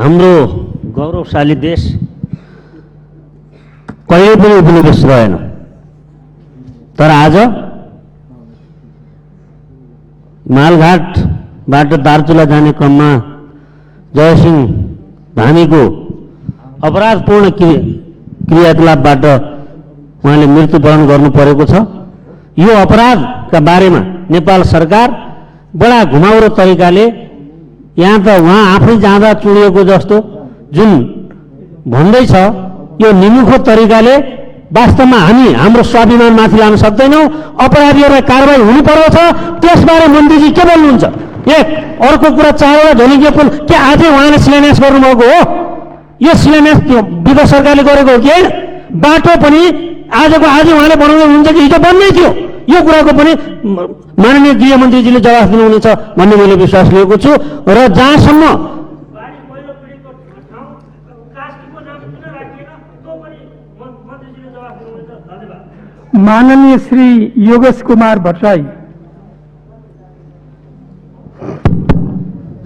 हाम्रो गौरवशाली देश कहिले पनि उपनिवेश रहेन। तर आज मालघाटबाट दार्चुला जाने क्रममा जयसिंह धामीको अपराधपूर्ण क्रियाकलापबाट उहाँले मृत्युवरण गर्नु परेको छ। यो अपराधका बारेमा नेपाल सरकार बडा घुमाउरो तरिकाले यहाँ त उहाँ आफै जाँदा चुडिएको जस्तो जुन भन्दैछ, यो निमुखो तरिकाले वास्तवमा हामी हाम्रो स्वाभिमान माथि लान सक्दैनौँ। अपराधीहरूलाई कारबाही हुनुपर्ने छ। त्यसबारे मन्त्रीजी के बोल्नुहुन्छ? एक अर्को कुरा चाहेर धनी के पुल के आजै उहाँले शिलान्यास गर्नुभएको हो? यो शिलान्यास विगत सरकारले गरेको हो कि बाटो पनि आजको आज उहाँले बनाउनु हुन्छ कि हिजो बन्नै थियो? यो कुराको पनि माननीय गृहमन्त्रीजीले जवाफ दिनुहुनेछ भन्ने मैले विश्वास लिएको छु। र जहाँसम्म माननीय श्री योगेश कुमार भट्टराई।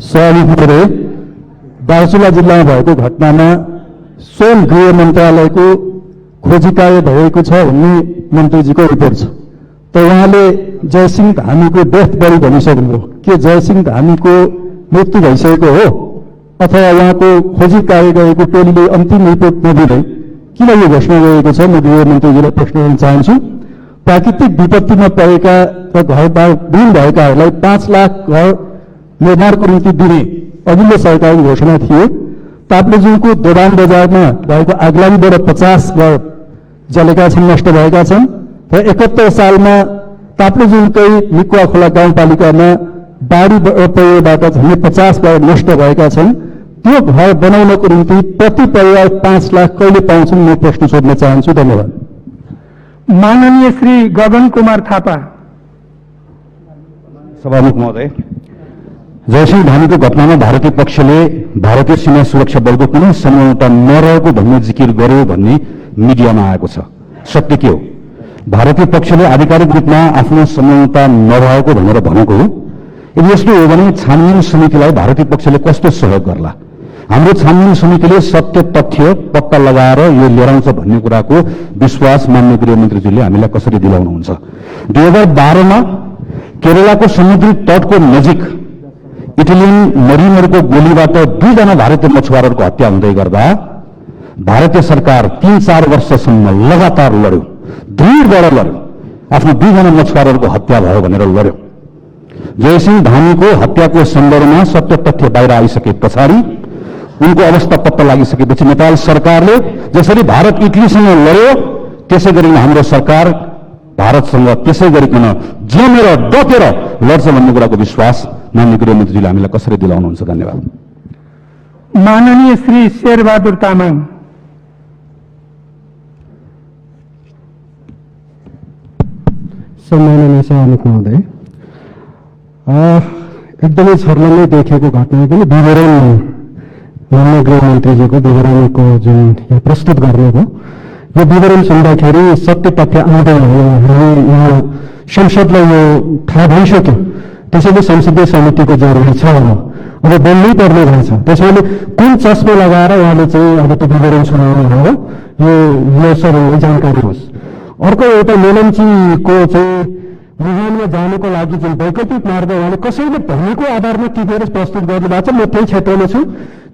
सभामुखज्यू, दार्चुला जिल्लामा भएको घटनामा स्वयं गृह मन्त्रालयको खोजी कार्य भएको छ भन्ने मन्त्रीजीको रिपोर्ट छ। त उहाँले जयसिंह धामीको डेथ बडी भनिसक्नुभयो। के जयसिंह धामीको मृत्यु भइसकेको हो अथवा उहाँको खोजी कार्य गरेको टोलीले अन्तिम रिपोर्ट नदिँदै किन यो घोषणा गरेको छ? म गृहमन्त्रीजीलाई प्रश्न गर्न चाहन्छु। प्राकृतिक विपत्तिमा परेका र घरविहीन भएकाहरूलाई 5 लाख घर निर्माणको निम्ति दिने अघिल्लो सरकारको घोषणा थियो। ताप्लेजुङको दोबान बजारमा भएको आगलागीबाट 50 घर जलेका छन्, नष्ट भएका छन्। र 71 सालमा ताप्लेजुङकै मिकुवा खोला गाउँपालिकामा बाढी पहिरोबाट झन्डै 50 घर नष्ट भएका छन्। त्यो घर बनाउनको निम्ति प्रति परिवार 5 लाख कहिले पाउँछन्? म प्रश्न सोध्न चाहन्छु। धन्यवाद। माननीय श्री गगन कुमार थापा। सभामुख महोदय, जयसिंह धामीको घटनामा भारतीय पक्षले भारतीय सीमा सुरक्षा बलको कुनै संलग्नता नरहेको भन्ने जिकिर गर्यो भन्ने मिडियामा आएको छ। सत्य के हो? भारतीय पक्षले आधिकारिक रूपमा आफ्नो संलग्नता नरहेको भनेर भनेको हो? यदि यस्तो हो भने छानबिन समितिलाई भारतीय पक्षले कस्तो सहयोग गर्ला? हाम्रो छानबिन समितिले सत्य तथ्य पत्ता लगाएर यो लिएर आउँछ भन्ने कुराको विश्वास माननीय गृहमन्त्रीजीले हामीलाई कसरी दिलाउनुहुन्छ? 2012मा केरलाको समुद्री तटको नजिक इटालियन मरिनहरूको गोलीबाट 2 जना भारतीय मछुवारहरूको हत्या हुँदै गर्दा भारतीय सरकार 3-4 वर्षसम्म लगातार लड्यो, दृढबाट लड्यो। आफ्नो 2 जना मछुवारहरूको हत्या भयो भनेर लड्यो। जयसिंह धामीको हत्याको सन्दर्भमा सत्य तथ्य बाहिर आइसके पछाडि उनको अवस्था पत्ता लागिसकेपछि नेपाल सरकारले जसरी भारत इटलीसँग लड्यो त्यसै गरी हाम्रो सरकार भारतसँग त्यसै गरिकन जमेर डटेर लड्छ भन्ने कुराको विश्वास माननीय गृहमन्त्रीजीले हामीलाई कसरी दिलाउनुहुन्छ? धन्यवाद। माननीय श्री शेरबहादुर तामाङ। सम्माननीय सभामुख महोदय, एकदमै छर्लङ्गै देखेको घटना पनि विवरण माननीय गृहमन्त्रीजीको विवरणको जुन यहाँ प्रस्तुत गर्नुभयो, यो विवरण सुन्दाखेरि सत्य तथ्य आउँदैन। हामी यहाँ संसदलाई यो थाहा भइसक्यो, त्यसैले संसदीय समितिको जरुरी छ। अब बोल्नै पर्ने रहेछ। त्यसैले कुन चस्मा लगाएर उहाँले चाहिँ अब त्यो विवरण सुनाउनु भयो, यो सबैलाई जानकारी होस्। अर्को एउटा मेलम्चीको चाहिँ मुहानमा जानुको लागि जुन वैकल्पिक मार्ग उहाँले कसैले भनेको आधारमा टिपेर प्रस्तुत गर्नुभएको छ। म त्यही क्षेत्रमा छु।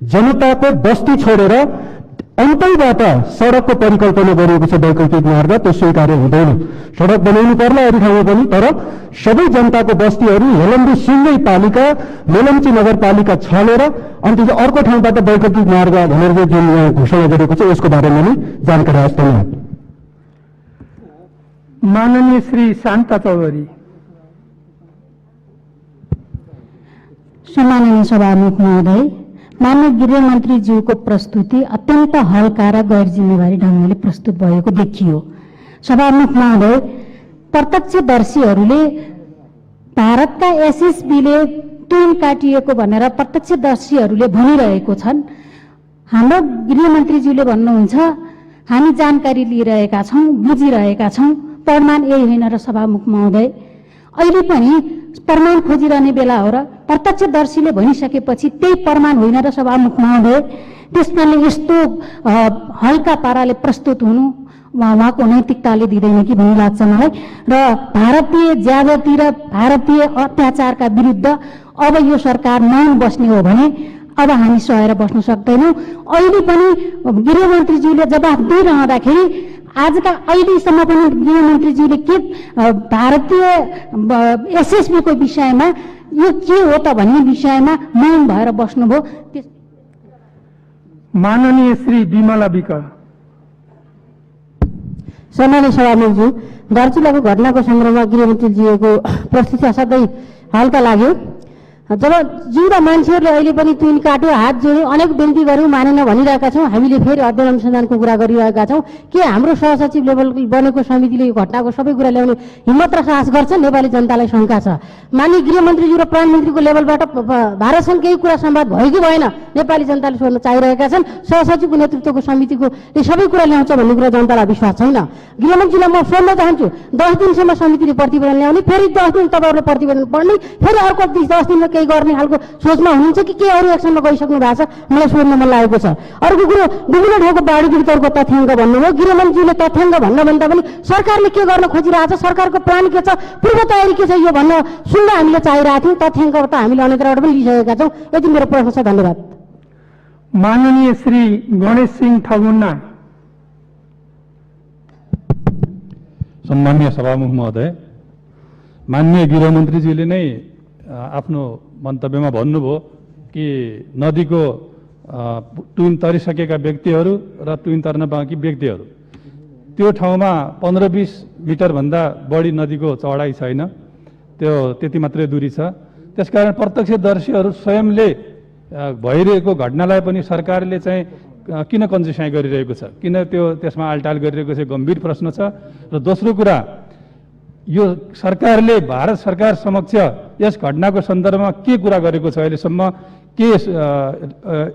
जनताको बस्ती छोडेर अन्तैबाट सडकको परिकल्पना गरिएको छ वैकल्पिक मार्ग, त्यो स्वीकार्य हुँदैन। सडक बनाउनु पर्ला अरू ठाउँमा पनि, तर सबै जनताको बस्तीहरू हेलम्बी सिङ्गै पालिका मेलम्ची नगरपालिका छलेर अनि त्यो अर्को ठाउँबाट वैकल्पिक मार्ग भनेर जुन घोषणा गरेको छ यसको बारेमा नै जानकारी होस्। धन्यवाद। माननीय श्री शान्ता चौधरी। सम्माननीय सभामुख महोदय, माननीय गृहमन्त्रीज्यूको प्रस्तुति अत्यन्त हल्का र गैर जिम्मेवारी ढङ्गले प्रस्तुत भएको देखियो। सभामुख महोदय, प्रत्यक्षदर्शीहरूले भारतका एसएसबीले तुन काटिएको भनेर प्रत्यक्षदर्शीहरूले भनिरहेको छन्। हाम्रो गृहमन्त्रीज्यूले भन्नुहुन्छ हामी जानकारी लिइरहेका छौँ, बुझिरहेका छौँ, प्रमाण यही होइन र सभामुख महोदय अहिले पनि प्रमाण खोजिरहने बेला हो र प्रत्यक्षदर्शीले भनिसकेपछि त्यही प्रमाण होइन र सभामुख महोदय त्यसकारणले यस्तो हल्का पाराले प्रस्तुत हुनु उहाँको नैतिकताले दिँदैन कि भन्ने लाग्छ मलाई। र भारतीय ज्यादती र भारतीय अत्याचारका विरुद्ध अब यो सरकार मौन बस्ने हो भने अब हामी सहेर बस्न सक्दैनौँ। अहिले पनि गृहमन्त्रीज्यूले जवाफ दिइरहँदाखेरि आजका अहिलेसम्म पनि गृहमन्त्रीज्यूले के भारतीय एसएसबीको विषयमा यो के हो त भन्ने विषयमा मौन भएर बस्नुभयो। माननीय श्री विमला विक। सम्माननीय सभामुखज्यू, दार्चुलाको घटनाको सन्दर्भमा गृहमन्त्रीज्यूको प्रस्तुति असाध्यै हल्का लाग्यो। जब जिउँदा मान्छेहरूले अहिले पनि तुन काट्यो, हात जोड्यो, अनेक विन्ती गर्यौँ, मानेन भनिरहेका छौँ। हामीले फेरि अध्ययन अनुसन्धानको कुरा गरिरहेका छौँ। के हाम्रो सहसचिव लेभल बनेको समितिले यो घटनाको सबै कुरा ल्याउने हिम्मत र साहस गर्छ? नेपाली जनतालाई शङ्का छ। माननीय गृहमन्त्रीज्यू र प्रधानमन्त्रीको लेभलबाट भारतसँग केही कुरा संवाद भयो कि भएन नेपाली जनताले सोध्न चाहिरहेका छन्। सहसचिवको नेतृत्वको समितिको सबै कुरा ल्याउँछ भन्ने कुरा जनतालाई विश्वास छैन। गृहमन्त्रीलाई म सोध्न चाहन्छु, 10 दिनसम्म समितिले प्रतिवेदन ल्याउने, फेरि 10 दिन तपाईँहरूले प्रतिवेदन पढ्ने, फेरि अर्को 10 दिनमा केही गर्ने खालको सोचमा हुनुहुन्छ कि के अरू एक्सनमा गइसक्नु भएको छ? मलाई सोध्न मन लागेको छ। अर्को कुरो, विभिन्न ठाउँको बाढी पीडितहरूको तथ्याङ्क भन्नुभयो। गृहमन्त्रीले तथ्याङ्क भन्दा पनि सरकारले के गर्न खोजिरहेको छ, सरकारको प्लान के छ, पूर्व तयारी के छ, यो भन्न सुन्न हामीले चाहिरहेको थियौँ। तथ्याङ्क त हामीले अन्यत्रबाट पनि लिइसकेका छौँ। यति मेरो प्रश्न छ। धन्यवाद। माननीय श्री गणेश सिंह ठगुन्ना। सम्माननीय सभामुख महोदय, माननीय गृहमन्त्रीज्यूले नै आफ्नो मन्तव्यमा भन्नुभयो कि नदीको तुइन तरिसकेका व्यक्तिहरू र तुइन तर्न बाँकी व्यक्तिहरू, त्यो ठाउँमा 15-20 मिटरभन्दा बढी नदीको चौडाइ छैन, त्यो त्यति मात्रै दूरी छ। त्यसकारण प्रत्यक्षदर्शीहरू स्वयंले भइरहेको घटनालाई पनि सरकारले चाहिँ किन कन्जुसाइ गरिरहेको छ, किन त्यसमा आलटाल गरिरहेको छ, गम्भीर प्रश्न छ। र दोस्रो कुरा, यो सरकारले भारत सरकार समक्ष यस घटनाको सन्दर्भमा के कुरा गरेको छ, अहिलेसम्म के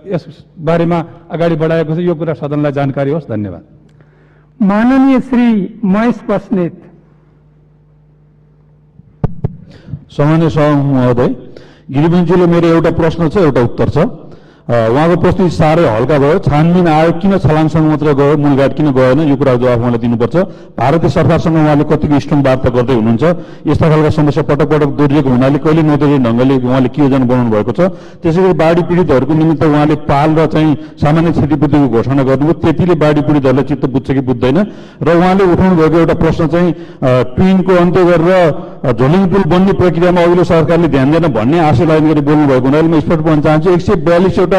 यस बारेमा अगाडि बढाएको छ, यो कुरा सदनलाई जानकारी होस्। धन्यवाद। माननीय श्री महेश बस्नेत। सम्माननीय सभामुख महोदय, गृहमन्त्रीले मेरो एउटा प्रश्न छ, एउटा उत्तर छ। उहाँको प्रस्तुति साह्रै हल्का भयो। छानबिन आयोग किन छलाङसँग मात्र गयो, मूलघाट किन गएन, यो कुरा जवाफ उहाँले दिनुपर्छ। भारतीय सरकारसँग उहाँले कतिको स्ट्रङ वार्ता गर्दै हुनुहुन्छ? यस्ता खालका समस्या पटक पटक दोहोरिएको हुनाले कहिले नदोहोरिने ढङ्गले उहाँले के योजना बनाउनु भएको छ? त्यसैगरी बाढी पीडितहरूको निमित्त उहाँले पाल र चाहिँ सामान्य क्षतिपूर्तिको घोषणा गर्नुभयो, त्यतिले बाढी पीडितहरूलाई चित्त बुझ्छ कि बुझ्दैन? र उहाँले उठाउनु भएको एउटा प्रश्न चाहिँ ट्विनको अन्त्य गरेर झोलिङ पुल बन्ने प्रक्रियामा अघिल्लो सरकारले ध्यान दिएन भन्ने आशय लाइन गरी बोल्नु भएको हुनाले म स्पष्ट भन्न चाहन्छु, 142 वटा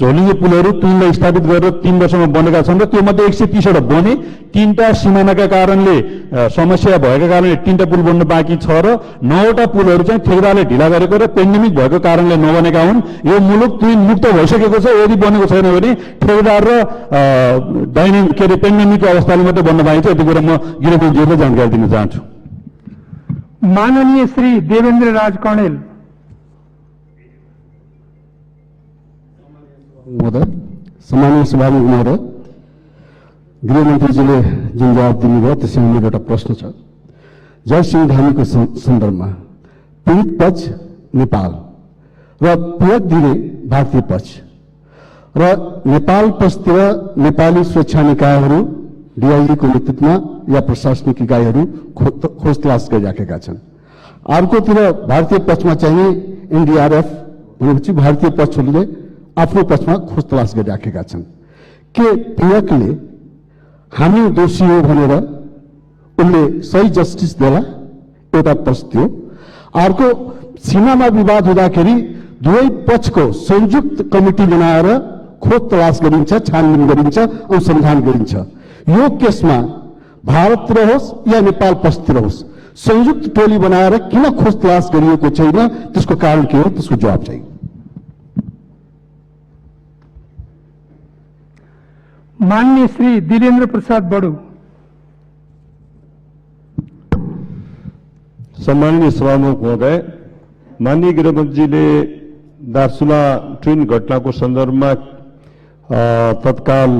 झोलिङे पुलहरू ट्विनलाई स्थापित गरेर 3 वर्षमा बनेका छन् र त्यो मध्ये 130 वटा बने। 3टा सिमानाका कारणले समस्या भएका कारणले 3टा पुल बन्न बाँकी छ र 9 वटा पुलहरू चाहिँ ठेकेदारले ढिला गरेको र पेन्डेमिक भएको कारणले नबनेका हुन्। यो मुलुक ट्विन मुक्त भइसकेको छ। यदि बनेको छैन भने ठेकेदार र पेन्डेमिकको अवस्थाले मात्रै बन्न बाँकी छ। यति कुरा म गृहमन्त्रीलाई जानकारी दिन चाहन्छु। माननीय श्री देवेन्द्र राज कणेल। महोदय, सम्माननीय सभामुख महोदय, गृहमन्त्रीजीले जुन जवाब दिनुभयो त्यसमा मेरो एउटा प्रश्न छ। जयसिंह धामीको सन्दर्भमा पीडित पक्ष नेपाल र पीडक दिने भारतीय पक्ष र नेपाल पक्षतिर नेपाली सुरक्षा निकायहरू डीआईजीको नेतृत्वमा या प्रशासनिक इकाइहरू खोज तलास गरिराखेका छन्। अर्कोतिर भारतीय पक्षमा चाहिँ एनडीआरएफ भनेपछि भारतीय पक्षहरूले आफ्नो पक्षमा खोज तलास गरिराखेका छन्। के पीडकले हामी दोषी हो भनेर उनले सही जस्टिस देला? एउटा प्रश्न थियो। अर्को, सीमामा विवाद हुँदाखेरि दुवै पक्षको संयुक्त कमिटी बनाएर खोज तलास गरिन्छ, छानबिन गरिन्छ, अनुसन्धान गरिन्छ। यो केसमा भारततिर होस् या नेपाल पक्षतिर होस्, संयुक्त टोली बनाएर किन खोज तलास गरिएको छैन? त्यसको कारण के हो? त्यसको जवाब चाहिए। माननीय श्री दिलेन्द्र प्रसाद बडू। सम्माननीय सभामुख महोदय, माननीय गृहमन्त्रीले दार्चुला ट्विन घटनाको सन्दर्भमा तत्काल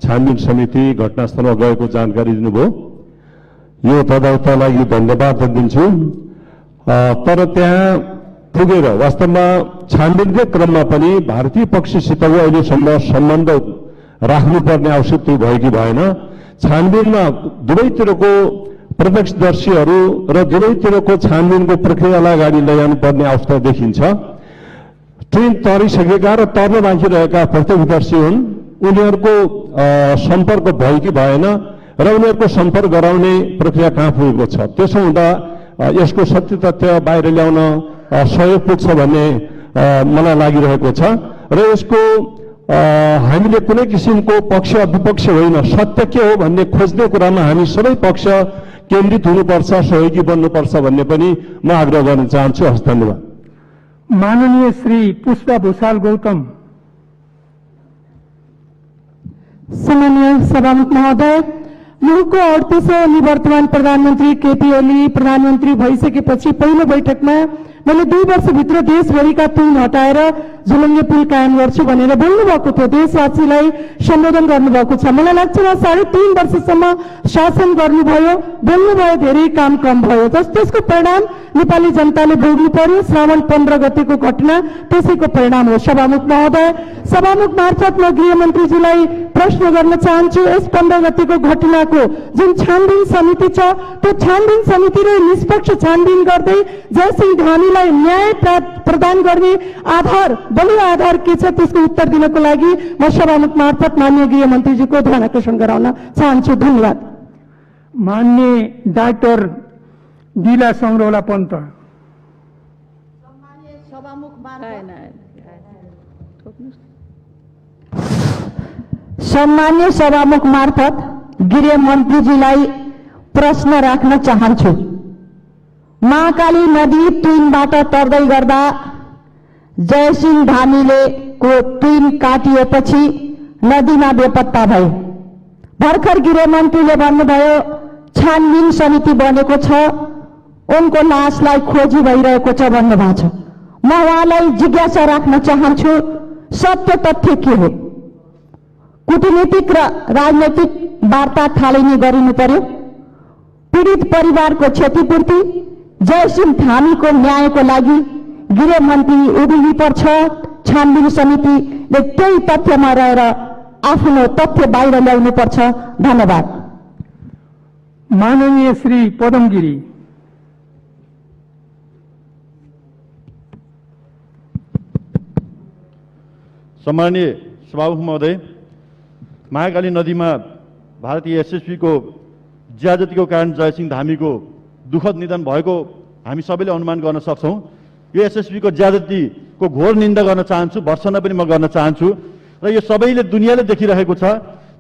छानबिन समिति घटनास्थलमा गएको जानकारी दिनुभयो। यो तदर्थलाई धन्यवाद दिन्छु। तर त्यहाँ पुगेर वास्तवमा छानबिनकै क्रममा पनि भारतीय पक्षसितको अहिलेसम्म सम्बन्ध राख्नुपर्ने आवश्यकता भयो कि भएन। छानबिनमा दुवैतिरको प्रत्यक्षदर्शीहरू र दुवैतिरको छानबिनको प्रक्रियालाई अगाडि लैजानुपर्ने अवस्था देखिन्छ। ट्रेन तरिसकेका र तर्न बाँकी रहेका प्रत्यक्षदर्शी हुन्, उनीहरूको सम्पर्क भयो कि भएन र उनीहरूको सम्पर्क गराउने प्रक्रिया कहाँ पुगेको छ। त्यसो हुँदा यसको सत्य तथ्य बाहिर ल्याउन सहयोग पुग्छ भन्ने मलाई लागिरहेको छ र यसको हामीले कुनै किसिमको पक्ष विपक्ष होइन, सत्य के हो भन्ने खोज्ने कुरामा हामी सबै पक्ष केन्द्रित हुनुपर्छ, सहयोगी बन्नुपर्छ भन्ने पनि म आग्रह गर्न चाहन्छु। हस्, धन्यवाद। माननीय श्री पुष्पा भूषाल गौतम। सम्मानीय सभामुख महोदय, मुलुकको 38औं निवर्तमान प्रधानमन्त्री केपी ओली प्रधानमन्त्री भइसकेपछि पहिलो बैठकमा मैले 2 वर्षभित्र देशभरिका तुन हटाएर झुलङ्गे पुल कायम गर्छु भनेर बोल्नुभएको थियो, देशवासीलाई सम्बोधन गर्नुभएको छ। मलाई लाग्छ 3.5 वर्षसम्म शासन गर्नुभयो, बोल्नुभयो, धेरै काम कम भयो। त्यसको परिणाम नेपाली जनताले भोग्नु पर्यो। श्रावण 15 गतेको घटना त्यसैको परिणाम हो। सभामुख महोदय, सभामुख मार्फत म गृहमन्त्रीजीलाई प्रश्न गर्न चाहन्छु, यस 15 गतेको घटनाको जुन छानबिन समिति छ, त्यो छानबिन समितिले निष्पक्ष छानबिन गर्दै जयसिंह धामीलाई न्याय प्रदान गर्ने आधार, बलियो आधार के छ, त्यसको उत्तर दिनको लागि म सभामुख मार्फत माननीय गृहमन्त्रीजीको ध्यान आकर्षण गराउन चाहन्छु। धन्यवाद। माननीय डाक्टर दिला संग्रौला पन्त। सम्मान्य सभामुख मार्फत गृहमन्त्रीजीलाई प्रश्न राख्न चाहन्छु। महाकाली नदी तुइनबाट तर्दै गर्दा जयसिंह धामीले को तुइन काटिएपछि नदीमा बेपत्ता भए। भर्खर गृहमन्त्रीले भन्नुभयो छानबिन समिति बनेको छ, उनको लासलाई खोजी भइरहेको छ भन्नुभएको छ। म उहाँलाई जिज्ञासा राख्न चाहन्छु, सत्य तथ्य के हो? कूटनीतिक र राजनैतिक वार्ता थालनी गरिनु पर्यो। पीडित परिवारको क्षतिपूर्ति, जयसिंह धामीको न्यायको लागि गृहमन्त्री उभिनु पर्छ। छानबिन समितिले त्यही तथ्यमा रहेर आफ्नो तथ्य बाहिर ल्याउनु पर्छ। धन्यवाद। माननीय श्री पदम गिरी। सम्माननीय सभामुख महोदय, महाकाली नदीमा भारतीय एसएसबी को ज्यादतीको कारण जयसिंह धामीको दुःखद निधन भएको हामी सबैले अनुमान गर्न सक्छौं। यो एसएसबी को ज्यादतीको घोर निन्दा गर्न चाहन्छु, भर्त्सना पनि म गर्न चाहन्छु र यो सबैले दुनियाँले देखिरहेको छ।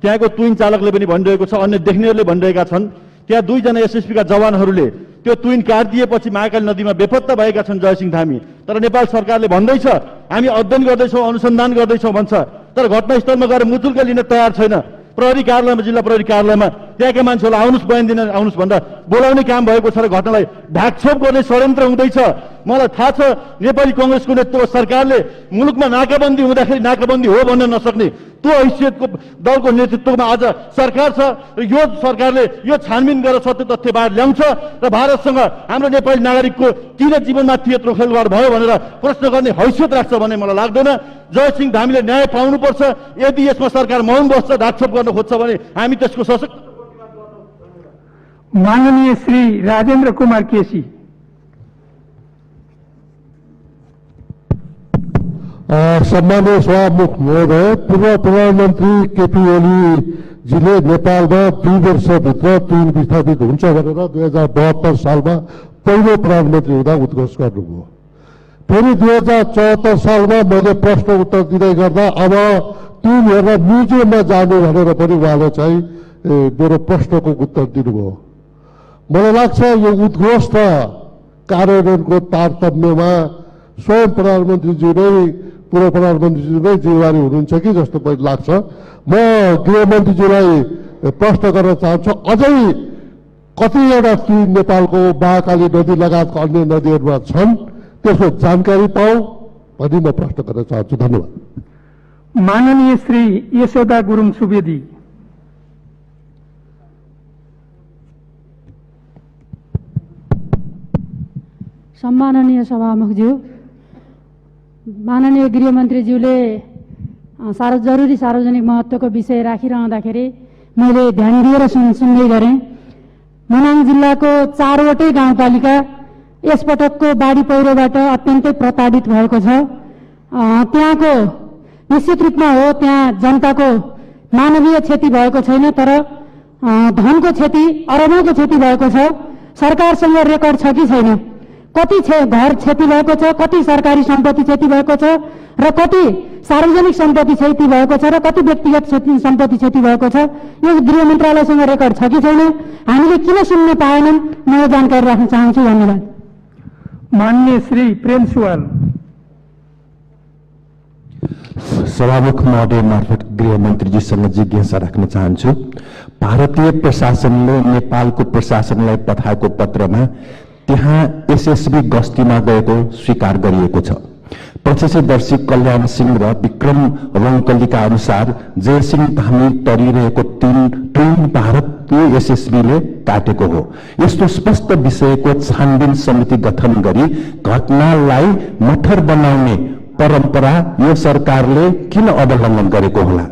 त्यहाँको तुइन चालकले पनि भनिरहेको छ, अन्य देख्नेहरूले भनिरहेका छन्। त्यहाँ 2 जना एसएसबी का जवानहरूले त्यो तुइन काटिदिएपछि महाकाली नदीमा बेपत्ता भएका छन् जयसिंह धामी। तर नेपाल सरकारले भन्दैछ हामी अध्ययन गर्दैछौँ, अनुसन्धान गर्दैछौँ भन्छ, तर घटनास्थलमा गएर मुतुल्का लिन तयार छैन। प्रहरी कार्यालयमा, जिल्ला प्रहरी कार्यालयमा त्यहाँका मान्छेहरूलाई आउनुहोस्, बयान दिन आउनुहोस् भन्दा बोलाउने काम भएको छ र घटनालाई ढाकछोप गर्ने षड्यन्त्र हुँदैछ। मलाई थाहा छ नेपाली कांग्रेसको नेतृत्व सरकारले मुलुकमा नाकाबन्दी हुँदाखेरि नाकाबन्दी हो भन्न नसक्ने त्यो हैसियतको दलको नेतृत्वमा आज सरकार छ र यो सरकारले यो छानबिन गरेर सत्य तथ्य बाहिर ल्याउँछ र भारतसँग हाम्रो नेपाली नागरिकको किन जीवनमा यत्रो खेलवाड भयो भनेर प्रश्न गर्ने हैसियत राख्छ भन्ने मलाई लाग्दैन। जयसिंह धामीले न्याय पाउनुपर्छ। यदि यसमा सरकार मौन बस्छ, ढाकछोप गर्न खोज्छ भने हामी त्यसको सशक्त। माननीय श्री राजेन्द्र कुमार केसी। सम्मानीय सभामुख महोदय, पूर्व प्रधानमन्त्री केपी ओलीजीले नेपालमा 2 वर्षभित्र तुइन विस्थापित हुन्छ भनेर 2072 सालमा पहिलो प्रधानमन्त्री हुँदा उद्घोष गर्नुभयो। फेरि 2074 सालमा मैले प्रश्न उत्तर दिँदै गर्दा अब तुइन हेर्न म्युजियममा जानु भनेर पनि उहाँले चाहिँ मेरो प्रश्नको उत्तर दिनुभयो। मलाई लाग्छ यो उद्घोष र कार्यान्वयनको तारतम्यमा स्वयं प्रधानमन्त्रीज्यू नै, पूर्व प्रधानमन्त्रीज्यू नै जिम्मेवारी हुनुहुन्छ कि जस्तो पनि लाग्छ। म गृहमन्त्रीज्यूलाई प्रश्न गर्न चाहन्छु, अझै कतिवटा तुइन नेपालको महाकाली नदी लगायतका अन्य नदीहरूमा छन्, त्यसको जानकारी पाऊ भनी म प्रश्न गर्न चाहन्छु। धन्यवाद। माननीय श्री यशोदा गुरुङ सुवेदी। सम्माननीय सभामुखज्यू, माननीय गृहमन्त्रीज्यूले जरुरी सार्वजनिक महत्त्वको विषय राखिरहँदाखेरि मैले ध्यान दिएर सुन्दै गरेँ। मनाङ जिल्लाको 4वटै गाउँपालिका यसपटकको बाढी पहिरोबाट अत्यन्तै प्रताडित भएको छ। त्यहाँको निश्चित रूपमा हो, त्यहाँ जनताको मानवीय क्षति भएको छैन, तर धनको क्षति, अरबौँको क्षति भएको छ। सरकारसँग रेकर्ड छ कि छैन, कति घर क्षति भएको छ, कति सरकारी सम्पत्ति क्षति भएको छ र कति सार्वजनिक सम्पत्ति क्षति भएको छ र कति व्यक्तिगत सम्पत्ति क्षति भएको छ, यो गृह मन्त्रालयसँग रेकर्ड छ कि छैन, हामीले किन सुन्न पाएनन्, म यो जानकारी राख्न चाहन्छु। धन्यवाद। माननीय श्री प्रेम सुवाल। सभामुख महोदय मार्फत गृहमन्त्रीजीसँग जिज्ञासा राख्न चाहन्छु। भारतीय प्रशासनले नेपालको प्रशासनलाई पठाएको पत्रमा त्यहाँ एसएसबी गस्तीमा गएको स्वीकार गरिएको छ। प्रत्यक्षदर्शी कल्याण सिंह र विक्रम रङकलीका अनुसार जयसिंह धामी तरिरहेको ट्रेन भारतीय एसएसबीले काटेको हो। यस्तो स्पष्ट विषयको छानबिन समिति गठन गरी घटनालाई मठर बनाउने परम्परा यो सरकारले किन अवलम्बन गरेको होला?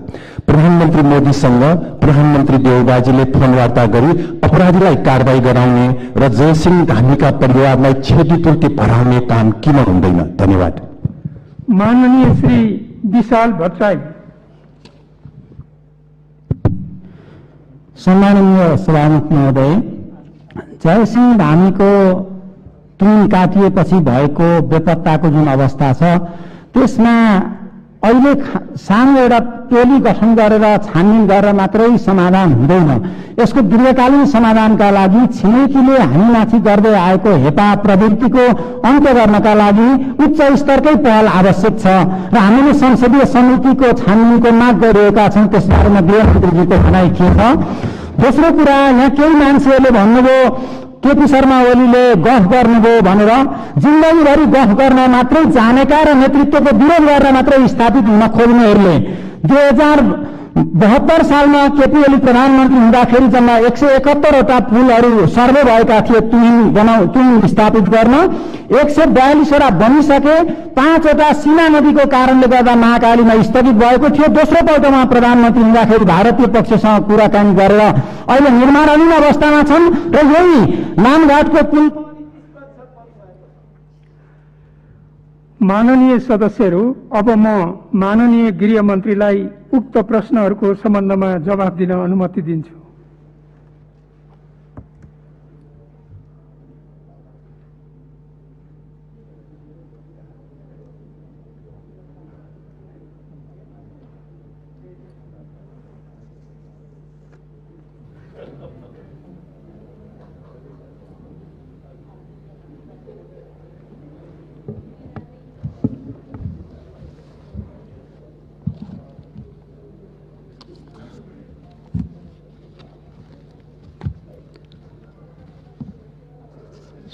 प्रधानमन्त्री मोदीसँग प्रधानमन्त्री देउबाजीले फोन वार्ता गरी अपराधीलाई कारबाही गराउने र जयसिंह धामीका परिवारलाई क्षतिपूर्ति भराउने काम किन हुँदैन? धन्यवाद। माननीय श्री विशाल भट्टराई। सम्माननीय सभामुख महोदय, जयसिंह धामीको तुन काटिएपछि भएको बेपत्ताको जुन अवस्था छ त्यसमा अहिले सानो एउटा टोली गठन गरेर छानबिन गरेर मात्रै समाधान हुँदैन। यसको दीर्घकालीन समाधानका लागि छिमेकीले हामीमाथि गर्दै आएको हेपा प्रवृत्तिको अन्त्य गर्नका लागि उच्च स्तरकै पहल आवश्यक छ र हामीले संसदीय समितिको छानबिनको माग गरिरहेका छौँ। त्यसबारेमा गृहमन्त्रीजीको भनाइ के छ? दोस्रो कुरा, यहाँ केही मान्छेहरूले भन्नुभयो केपी शर्मा ओलीले गफ गर्नुभयो भनेर। जिन्दगीभरि गफ गर्न मात्रै जानेका र नेतृत्वको विरोध गरेर मात्रै स्थापित हुन खोज्नेहरूले 2072 सालमा केपी ओली प्रधानमन्त्री हुँदाखेरि जम्मा 171वटा पुलहरू सर्वे भएका थिए तुहिन स्थापित गर्न। 142वटा बनिसके, 5वटा सीमा नदीको कारणले गर्दा महाकालीमा स्थगित भएको थियो। दोस्रो पल्टमा प्रधानमन्त्री हुँदाखेरि भारतीय पक्षसँग कुराकानी गरेर अहिले निर्माणाधीन अवस्थामा छन् र यही नामघाटको पुल। माननीय सदस्यहरू, अब म माननीय गृहमन्त्रीलाई उक्त प्रश्नहरूको सम्बन्धमा जवाफ दिन अनुमति दिन्छु।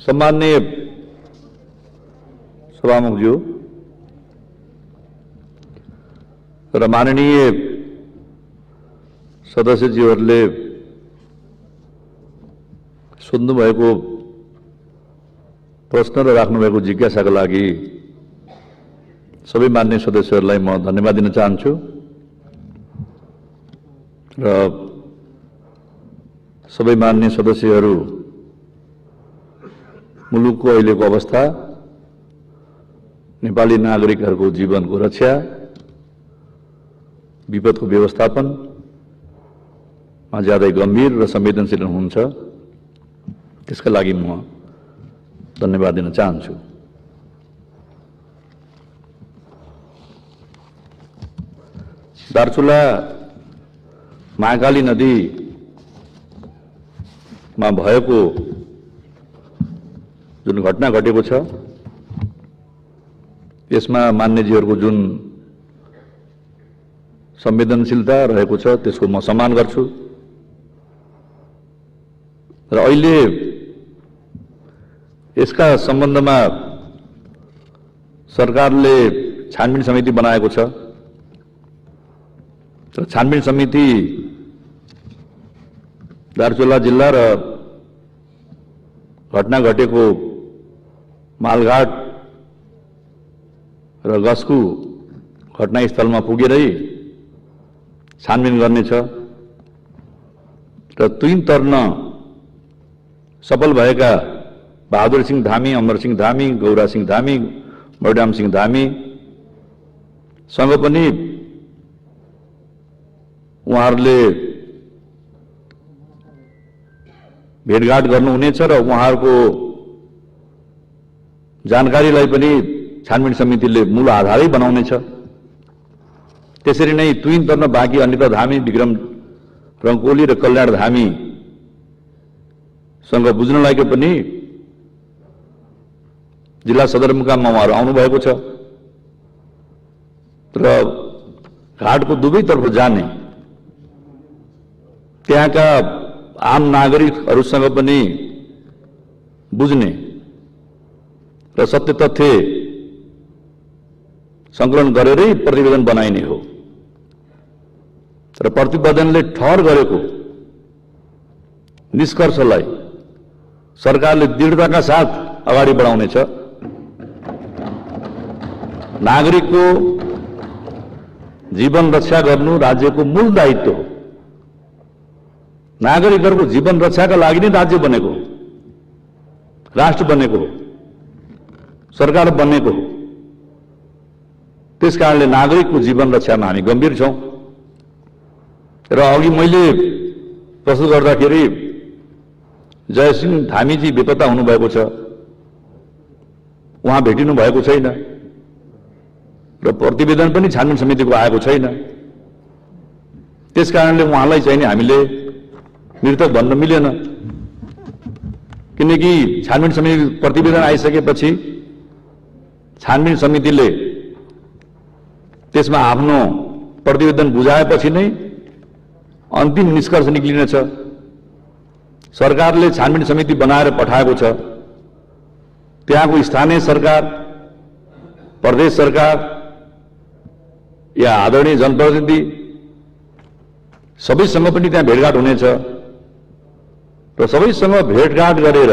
सम्माननीय सभामुखज्यू र माननीय सदस्यज्यूहरूले सोध्नुभएको प्रश्न र राख्नुभएको जिज्ञासाका लागि सबै मान्य सदस्यहरूलाई म धन्यवाद दिन चाहन्छु र सबै मान्य सदस्यहरू मुलुकको अहिलेको अवस्था, नेपाली नागरिकहरूको जीवनको रक्षा, विपदको व्यवस्थापनमा ज्यादै गम्भीर र संवेदनशील हुनुहुन्छ, त्यसका लागि म धन्यवाद दिन चाहन्छु। दार्चुला महाकाली नदीमा भएको जुन घटना घटेको छ यसमा मान्यजीहरूको जुन संवेदनशीलता रहेको छ त्यसको म सम्मान गर्छु र अहिले यसका सम्बन्धमा सरकारले छानबिन समिति बनाएको छ र छानबिन समिति दार्चुला जिल्ला र घटना घटेको मालघाट र गस्कु घटनास्थलमा पुगेरै छानबिन गर्नेछ र तुइन तर्न सफल भएका बहादुर सिंह धामी, अमर सिंह धामी, गौरा सिंह धामी, बलराम सिंह धामी सँग पनि उहाँहरूले भेटघाट गर्नुहुनेछ र उहाँहरूको जानकारीलाई पनि छानबिन समितिले मूल आधारै बनाउनेछ। त्यसरी नै तुइन तर्न बाँकी अनिता धामी, विक्रम रङ्कोली र कल्याण धामी सँग बुझ्न लागि पनि जिल्ला सदरमुकाममा उहाँहरू आउनुभएको छ र घाटको दुवैतर्फ जाने त्यहाँका आम नागरिकहरूसँग पनि बुझ्ने र सत्य तथ्य संकलन गरेरै प्रतिवेदन बनाइने हो र प्रतिवेदनले ठहर गरेको निष्कर्षलाई सरकारले दृढताका साथ अगाडि बढाउनेछ। नागरिकको जीवन रक्षा गर्नु राज्यको मूल दायित्व हो। नागरिकहरूको जीवन रक्षाका लागि नै राज्य बनेको हो, राष्ट्र बनेको हो, सरकार बनेको हो। त्यसकारणले नागरिकको जीवन रक्षामा हामी गम्भीर छौं र अघि मैले प्रस्तुत गर्दाखेरि जयसिंह धामीजी बेपत्ता हुनुभएको छ, उहाँ भेटिनु भएको छैन र प्रतिवेदन पनि छानबिन समितिको आएको छैन। त्यसकारणले उहाँलाई चाहिँ नि हामीले मृतक भन्न मिलेन, किनकि छानबिन समिति प्रतिवेदन आइसकेपछि छानबिन समितिले त्यसमा आफ्नो प्रतिवेदन बुझाएपछि नै अन्तिम निष्कर्ष निक्लिनेछ। सरकारले छानबिन समिति बनाएर पठाएको छ, त्यहाँको स्थानीय सरकार, प्रदेश सरकार या आदरणीय जनप्रतिनिधि सबैसँग पनि त्यहाँ भेटघाट हुनेछ र सबैसँग भेटघाट गरेर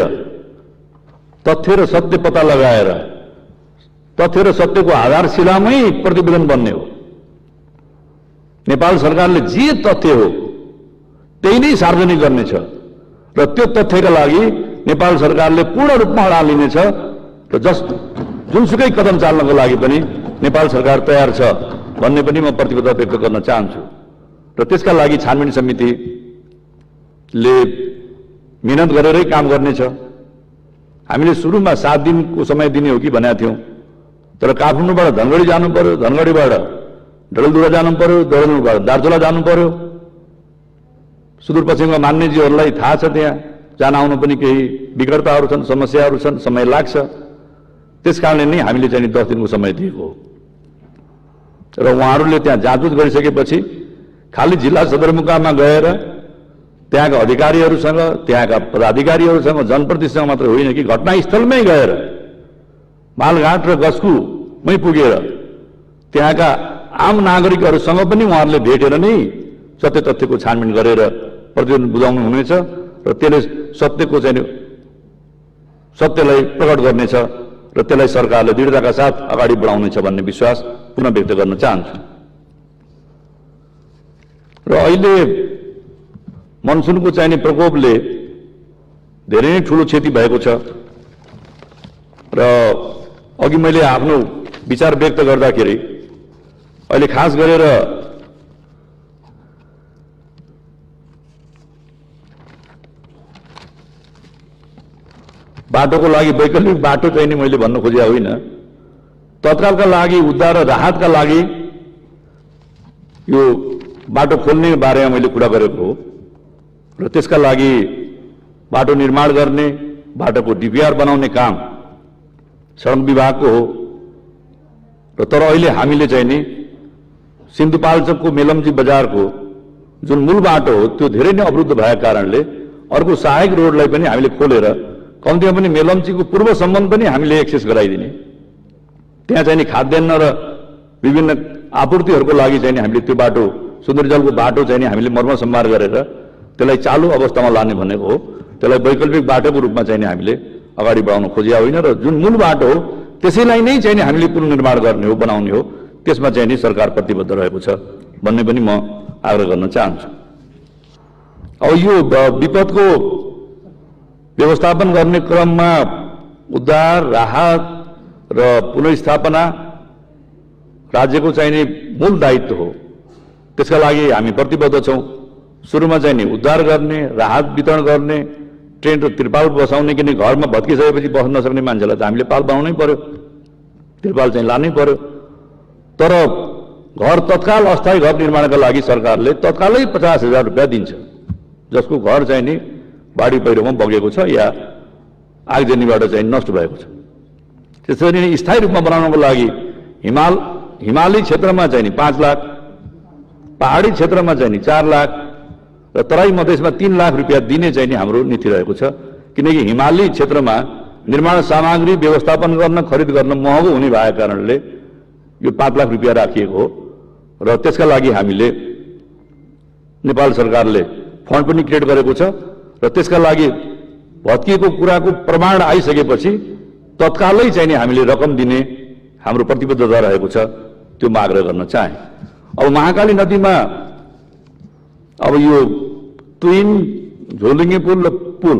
तथ्य र सत्य पत्ता लगाएर तथ्य र सत्यको आधारशिलामै प्रतिवेदन बन्ने हो। नेपाल सरकारले जे तथ्य हो त्यही नै सार्वजनिक गर्नेछ र त्यो तथ्यका लागि नेपाल सरकारले पूर्ण रूपमा अडान लिनेछ र जुनसुकै कदम चाल्नको लागि पनि नेपाल सरकार तयार छ भन्ने पनि म प्रतिबद्धता व्यक्त गर्न चाहन्छु। र त्यसका लागि छानबिन समितिले मेहनत गरेरै काम गर्नेछ। हामीले सुरुमा 7 दिनको समय दिने हो कि भनेका थियौं, तर काठमाडौँबाट धनगढी जानु पर्यो, धनगढीबाट डडेलधुरा जानु पर्यो, डडेलधुराबाट दार्चुला जानु पर्यो। सुदूरपश्चिमका मान्यजीहरूलाई थाहा छ त्यहाँ जान आउनु पनि केही विकटताहरू छन्, समस्याहरू छन्, समय लाग्छ। त्यसकारणले नै हामीले चाहिँ 10 दिनको समय दिएको हो र उहाँहरूले त्यहाँ जाँचबुझ गरिसकेपछि खालि जिल्ला सदरमुकाममा गएर त्यहाँका अधिकारीहरूसँग, त्यहाँका पदाधिकारीहरूसँग, जनप्रतिनिधिसँग मात्र होइन कि घटनास्थलमै गएर मालघाट र गस्कुमै पुगेर त्यहाँका आम नागरिकहरूसँग पनि उहाँहरूले भेटेर नै सत्य तथ्यको छानबिन गरेर प्रतिवेदन बुझाउनु हुनेछ र त्यसले सत्यको चाहिँ सत्यलाई प्रकट गर्नेछ र त्यसलाई सरकारले दृढताका साथ अगाडि बढाउनेछ भन्ने विश्वास पुनः व्यक्त गर्न चाहन्छु। र अहिले मनसुनको चाहिने प्रकोपले धेरै नै ठूलो क्षति भएको छ र अघि मैले आफ्नो विचार व्यक्त गर्दाखेरि अहिले खास गरेर बाटोको लागि वैकल्पिक बाटो चाहिँ नि मैले भन्न खोजेको होइन, तत्कालका लागि उद्धार र राहतका लागि यो बाटो खोल्ने बारेमा मैले कुरा गरेको हो र त्यसका लागि बाटो निर्माण गर्ने, बाटोको डिपिआर बनाउने काम सडक विभागको हो र तर अहिले हामीले चाहिँ नि सिन्धुपाल्चोकको मेलम्ची बजारको जुन मूल बाटो हो त्यो धेरै नै अवरुद्ध भएको कारणले अर्को सहायक रोडलाई पनि हामीले खोलेर कम्तीमा पनि मेलम्चीको पूर्व सम्बन्ध पनि हामीले एक्सेस गराइदिने, त्यहाँ चाहिँ नि खाद्यान्न र विभिन्न आपूर्तिहरूको लागि चाहिँ नि हामीले त्यो बाटो सुन्दरी जलको बाटो चाहिँ नि हामीले मर्मत सम्भार गरेर त्यसलाई चालु अवस्थामा लाने भनेको हो। त्यसलाई वैकल्पिक बाटोको रूपमा चाहिँ नि हामीले अगाडि बढाउन खोजिया होइन र जुन मूल बाटो हो त्यसैलाई नै चाहिँ नि हामीले पुनर्निर्माण गर्ने हो, बनाउने हो, त्यसमा चाहिँ नि सरकार प्रतिबद्ध रहेको छ भन्ने पनि म आग्रह गर्न चाहन्छु। अब यो विपदको व्यवस्थापन गर्ने क्रममा उद्धार, राहत र पुनर्स्थापना राज्यको चाहिने मूल दायित्व हो। त्यसका लागि हामी प्रतिबद्ध छौँ। सुरुमा चाहिँ नि उद्धार गर्ने, राहत वितरण गर्ने, टेन्ट र त्रिपाल बसाउने, किनकि घरमा भत्किसकेपछि बस्न नसक्ने मान्छेलाई त हामीले पाल बनाउनै पर्यो, त्रिपाल चाहिँ लानै पर्यो। तर घर तत्काल अस्थायी घर निर्माणका लागि सरकारले तत्कालै 50,000 रुपियाँ दिन्छ, जसको घर चाहिँ नि बाढी पहिरोमा बगेको छ या आगजनीबाट चाहिँ नष्ट भएको छ। त्यसरी नै स्थायी रूपमा बनाउनको लागि हिमाली क्षेत्रमा चाहिँ नि 5 लाख, पहाडी क्षेत्रमा चाहिँ नि 4 लाख र तराई मधेसमा 3 लाख रुपियाँ दिने चाहिँ नि हाम्रो नीति रहेको छ। किनकि हिमाली क्षेत्रमा निर्माण सामग्री व्यवस्थापन गर्न, खरिद गर्न महँगो हुने भएको कारणले यो 5 लाख रुपियाँ राखिएको हो र त्यसका लागि हामीले नेपाल सरकारले फन्ड पनि क्रिएट गरेको छ र त्यसका लागि भत्किएको कुराको प्रमाण आइसकेपछि तत्कालै चाहिँ नि हामीले रकम दिने हाम्रो प्रतिबद्धता रहेको छ, त्यो म आग्रह गर्न चाहे। अब महाकाली नदीमा अब यो तुइन, झोलुङ्गे पुल र पुल,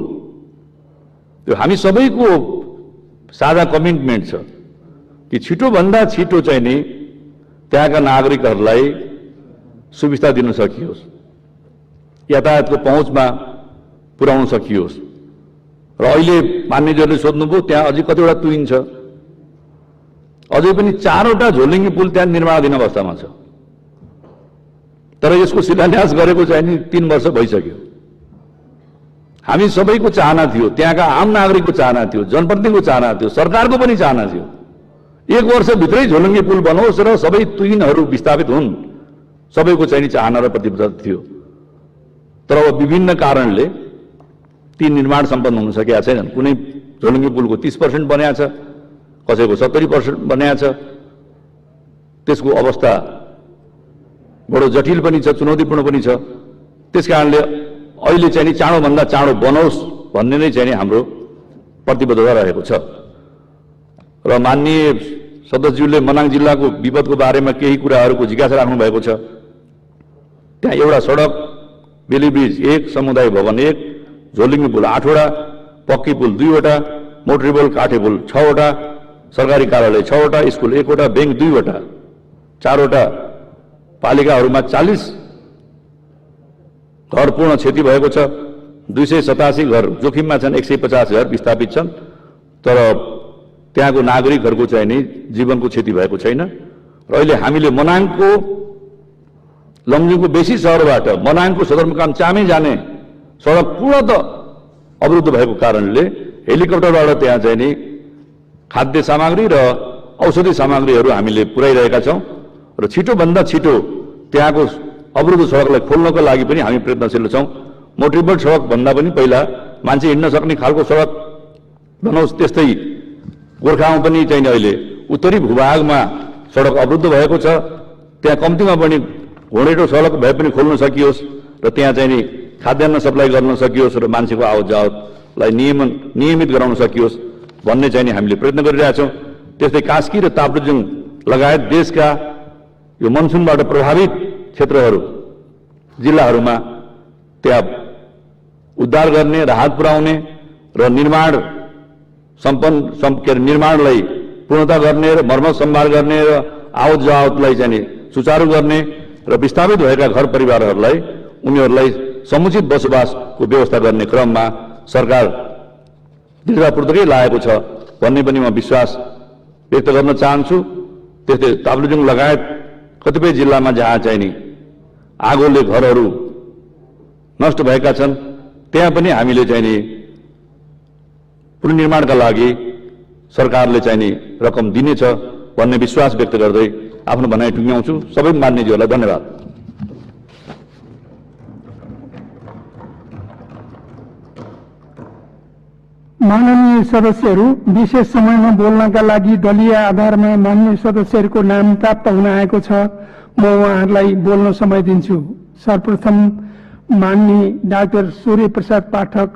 त्यो हामी सबैको साझा कमिटमेन्ट छ कि छिटोभन्दा छिटो चाहिँ नि त्यहाँका नागरिकहरूलाई सुविस्ता दिन सकियोस्, यातायातको पहुँचमा पुर्याउन सकियोस्। र अहिले मान्यजहरूले सोध्नुभयो त्यहाँ अझै कतिवटा तुइन छ, अझै पनि 4वटा झोलुङ्गे पुल त्यहाँ निर्माणाधीन अवस्थामा छ। तर यसको शिलान्यास गरेको चाहिँ नि 3 वर्ष भइसक्यो। हामी सबैको चाहना थियो, त्यहाँका आम नागरिकको चाहना थियो, जनप्रतिनिधिको चाहना थियो, सरकारको पनि चाहना थियो 1 वर्षभित्रै झोलुङ्गे पुल बनोस् र सबै तुइनहरू विस्थापित हुन्, सबैको चाहिँ नि चाहना र प्रतिबद्धता थियो। तर अब विभिन्न कारणले ती निर्माण सम्पन्न हुन सकेका छैनन्। कुनै झोलुङ्गे पुलको 30% बनिएको छ, कसैको 70% बनिएको छ। त्यसको अवस्था बडो जटिल पनि छ, चुनौतीपूर्ण पनि छ। त्यसकारणले अहिले चाहिँ नि चाँडोभन्दा चाँडो बनोस् भन्ने नै चाहिँ नि हाम्रो प्रतिबद्धता रहेको छ। र माननीय सदस्यज्यूले मनाङ जिल्लाको विपदको बारेमा केही कुराहरूको जिज्ञासा राख्नु भएको छ। त्यहाँ एउटा सडक, बेली ब्रिज 1, समुदाय भवन 1, झोलुङ्गे पुल 8वटा, पक्की पुल 2वटा, मोटरी पुल, काठे पुल 6वटा, सरकारी कार्यालय 6वटा, स्कुल 1वटा, ब्याङ्क 2वटा, 4वटा पालिकाहरूमा 40 घर पूर्ण क्षति भएको छ। 287 घर जोखिममा छन्, 150 घर विस्थापित छन्। तर त्यहाँको नागरिकहरूको चाहिँ नि जीवनको क्षति भएको छैन। र अहिले हामीले मनाङको लमजुङको बेसी सहरबाट मनाङको सदरमुकाम चामे जाने सडक पूर्णतः अवरुद्ध भएको कारणले हेलिकप्टरबाट त्यहाँ चाहिँ नि खाद्य सामग्री र औषधि सामग्रीहरू हामीले पुर्याइरहेका छौँ र छिटोभन्दा छिटो त्यहाँको अवरुद्ध सडकलाई खोल्नको लागि पनि हामी प्रयत्नशील छौँ। मोटरीबोट सडक भन्दा पनि पहिला मान्छे हिँड्न सक्ने खालको सडक बनोस्। त्यस्तै गोर्खामा पनि चाहिँ अहिले उत्तरी भूभागमा सडक अवरुद्ध भएको छ, त्यहाँ कम्तीमा पनि घोडेटो सडक भए पनि खोल्न सकियोस् र त्यहाँ चाहिँ नि खाद्यान्न सप्लाई गर्न सकियोस् र मान्छेको आवत जावतलाई नियमित गराउन सकियोस् भन्ने चाहिँ नि हामीले प्रयत्न गरिरहेका छौँ। त्यस्तै कास्की र ताप्लेजुङ लगायत देशका यो मनसुनबाट प्रभावित क्षेत्रहरू, जिल्लाहरूमा त्यहाँ उद्धार गर्ने, राहत पुर्याउने र निर्माणलाई पूर्णता गर्ने र मर्मत सम्भार गर्ने र आवत जावतलाई चाहिँ नि सुचारू गर्ने र विस्थापित भएका घर परिवारहरूलाई उनीहरूलाई समुचित बसोबासको व्यवस्था गर्ने क्रममा सरकार दृढतापूर्वकै लागेको छ भन्ने पनि म विश्वास व्यक्त गर्न चाहन्छु। त्यस्तै ताप्लेजुङ लगायत कतिपय जिल्लामा जहाँ चाहिँ नि आगोले घरहरू नष्ट भएका छन् त्यहाँ पनि हामीले चाहिँ नि पुनर्निर्माणका लागि सरकारले चाहिँ नि रकम दिनेछ भन्ने विश्वास व्यक्त गर्दै आफ्नो भनाइ टुङ्ग्याउँछु। सबै मान्यज्यूहरूलाई धन्यवाद। माननीय सदस्यहरू, विशेष समयमा बोल्नका लागि दलीय आधारमा माननीय सदस्यहरूको नाम प्राप्त हुन आएको छ। म उहाँहरूलाई बोल्न समय दिन्छु। सर्वप्रथम माननीय डाक्टर सूर्य प्रसाद पाठक।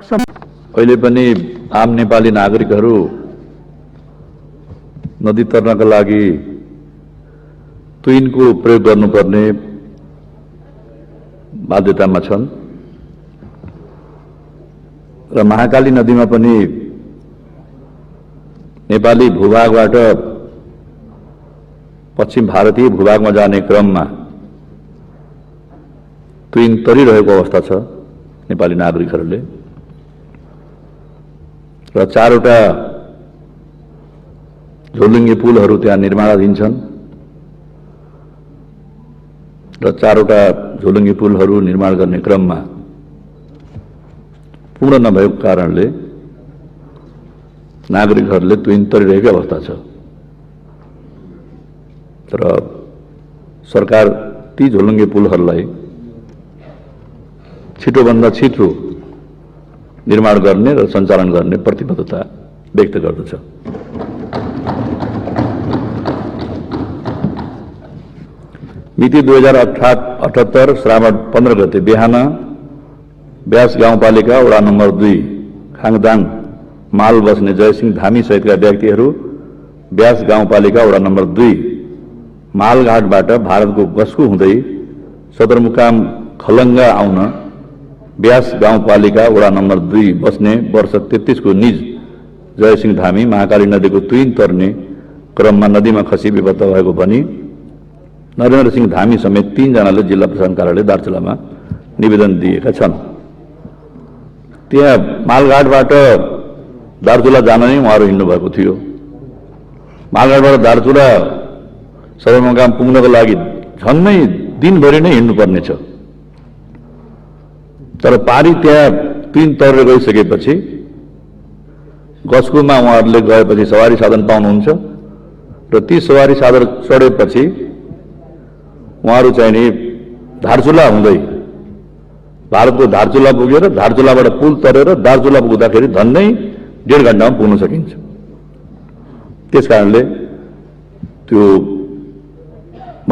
कहिले पनि आम नेपाली नागरिकहरू नदी तर्नका लागि तुइनको प्रयोग गर्नुपर्ने बाध्यतामा छन् र महाकाली नदीमा पनि नेपाली भूभागबाट पश्चिम भारतीय भूभागमा जाने क्रममा तुइन तरिरहेको अवस्था छ नेपाली नागरिकहरूले र 4 वटा झोलुङ्गे पुलहरू त्यहाँ निर्माणाधीन छन् र 4 वटा झोलुङ्गे पुलहरू निर्माण गर्ने क्रममा पूर्ण नभएको कारणले नागरिकहरूले तुइन तरिरहेकै अवस्था छ तर सरकार ती झोलुङ्गे पुलहरूलाई छिटोभन्दा छिटो निर्माण गर्ने र सञ्चालन गर्ने प्रतिबद्धता व्यक्त गर्दछ। मिति 2078 श्रावण 15 गते बिहान ब्यास गाउँपालिका वडा नम्बर 2 खाङदाङ माल बस्ने जयसिंह धामी सहितका व्यक्तिहरू ब्यास गाउँपालिका वडा नम्बर 2 मालघाटबाट भारतको गस्कु हुँदै सदरमुकाम खलङ्गा आउन ब्यास गाउँपालिका वडा नम्बर 2 बस्ने वर्ष 33 को निज जयसिंह धामी महाकाली नदीको तुइन तर्ने क्रममा नदीमा खसी बेपत्ता भएको भनी नरेन्द्र सिंह धामी समेत 3 जनाले जिल्ला प्रशासन कार्यालय दार्चुलामा निवेदन दिएका छन्। त्यहाँ मालघाटबाट दार्चुला जान नै उहाँहरू हिँड्नु भएको थियो। मालघाटबाट दार्चुला सदरमुकाम पुग्नको लागि झन्नै दिनभरि नै हिँड्नुपर्ने छ तर पारी त्यहाँ तुइन तरेर गइसकेपछि गस्कुमा उहाँहरूले गएपछि सवारी साधन पाउनुहुन्छ र ती सवारी साधन चढेपछि उहाँहरू चाहिँ नि धारचुला हुँदै भारतको धारचुला पुगेर धारचुलाबाट पुल तरेर दार्चुला पुग्दाखेरि झन्नै 1.5 घण्टामा पुग्न सकिन्छ। त्यसकारणले त्यो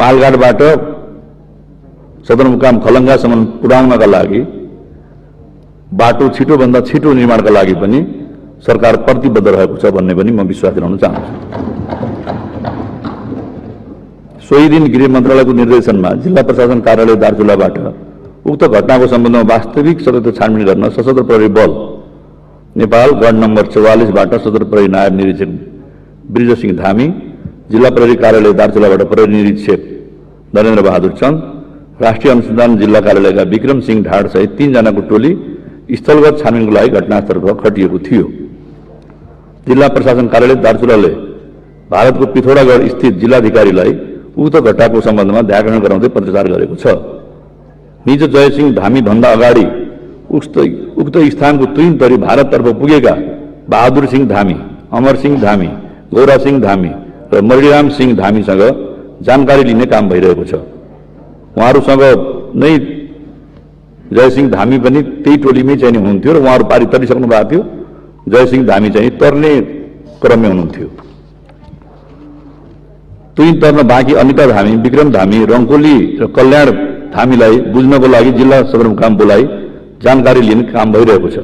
मालघाटबाट सदरमुकाम खलङ्गासम्म पुर्याउनका लागि बाटो छिटोभन्दा छिटो निर्माणका लागि पनि सरकार प्रतिबद्ध रहेको छ भन्ने पनि म विश्वास दिलाउन चाहन्छु। सोही दिन गृह मन्त्रालयको निर्देशनमा जिल्ला प्रशासन कार्यालय दार्चुलाबाट उक्त घटनाको सम्बन्धमा वास्तविक सत्य छानबिन गर्न सशस्त्र प्रहरी बल नेपाल गण नम्बर 44 बाट सशस्त्र प्रहरी नायब निरीक्षक ब्रिजसिंह धामी, जिल्ला प्रहरी कार्यालय दार्चुलाबाट प्रहरी निरीक्षक नरेन्द्र बहादुर चन्द, राष्ट्रिय अनुसन्धान जिल्ला कार्यालयका विक्रम सिंह ढाड सहित 3 जनाको टोली स्थलगत छानबिनको लागि घटनास्थल खटिएको थियो। जिल्ला प्रशासन कार्यालय दार्चुलाले भारतको पिथौरागढ स्थित जिल्लाधिकारीलाई उक्त घटनाको सम्बन्धमा ध्यान गराउँदै पत्रचार गरेको छ। निज जयसिंह धामी भन्दा अगाडि उक्त स्थानको तुइन तरी भारततर्फ पुगेका बहादुर सिंह धामी, अमर सिंह धामी, गौरा सिंह धामी र मरिराम सिंह धामीसँग जानकारी लिने काम भइरहेको छ। उहाँहरूसँग नै जयसिंह धामी पनि त्यही टोलीमै चाहिँ हुनुहुन्थ्यो र उहाँहरू पारी तरिसक्नु भएको थियो। जयसिंह धामी चाहिँ तर्ने क्रममा हुनुहुन्थ्यो। तुइन तर्न बाँकी अनिता धामी, विक्रम धामी, रङ्कोली र कल्याण धामीलाई बुझ्नको लागि जिल्ला सदरमुकाम बोलाई जानकारी लिने काम भइरहेको छ।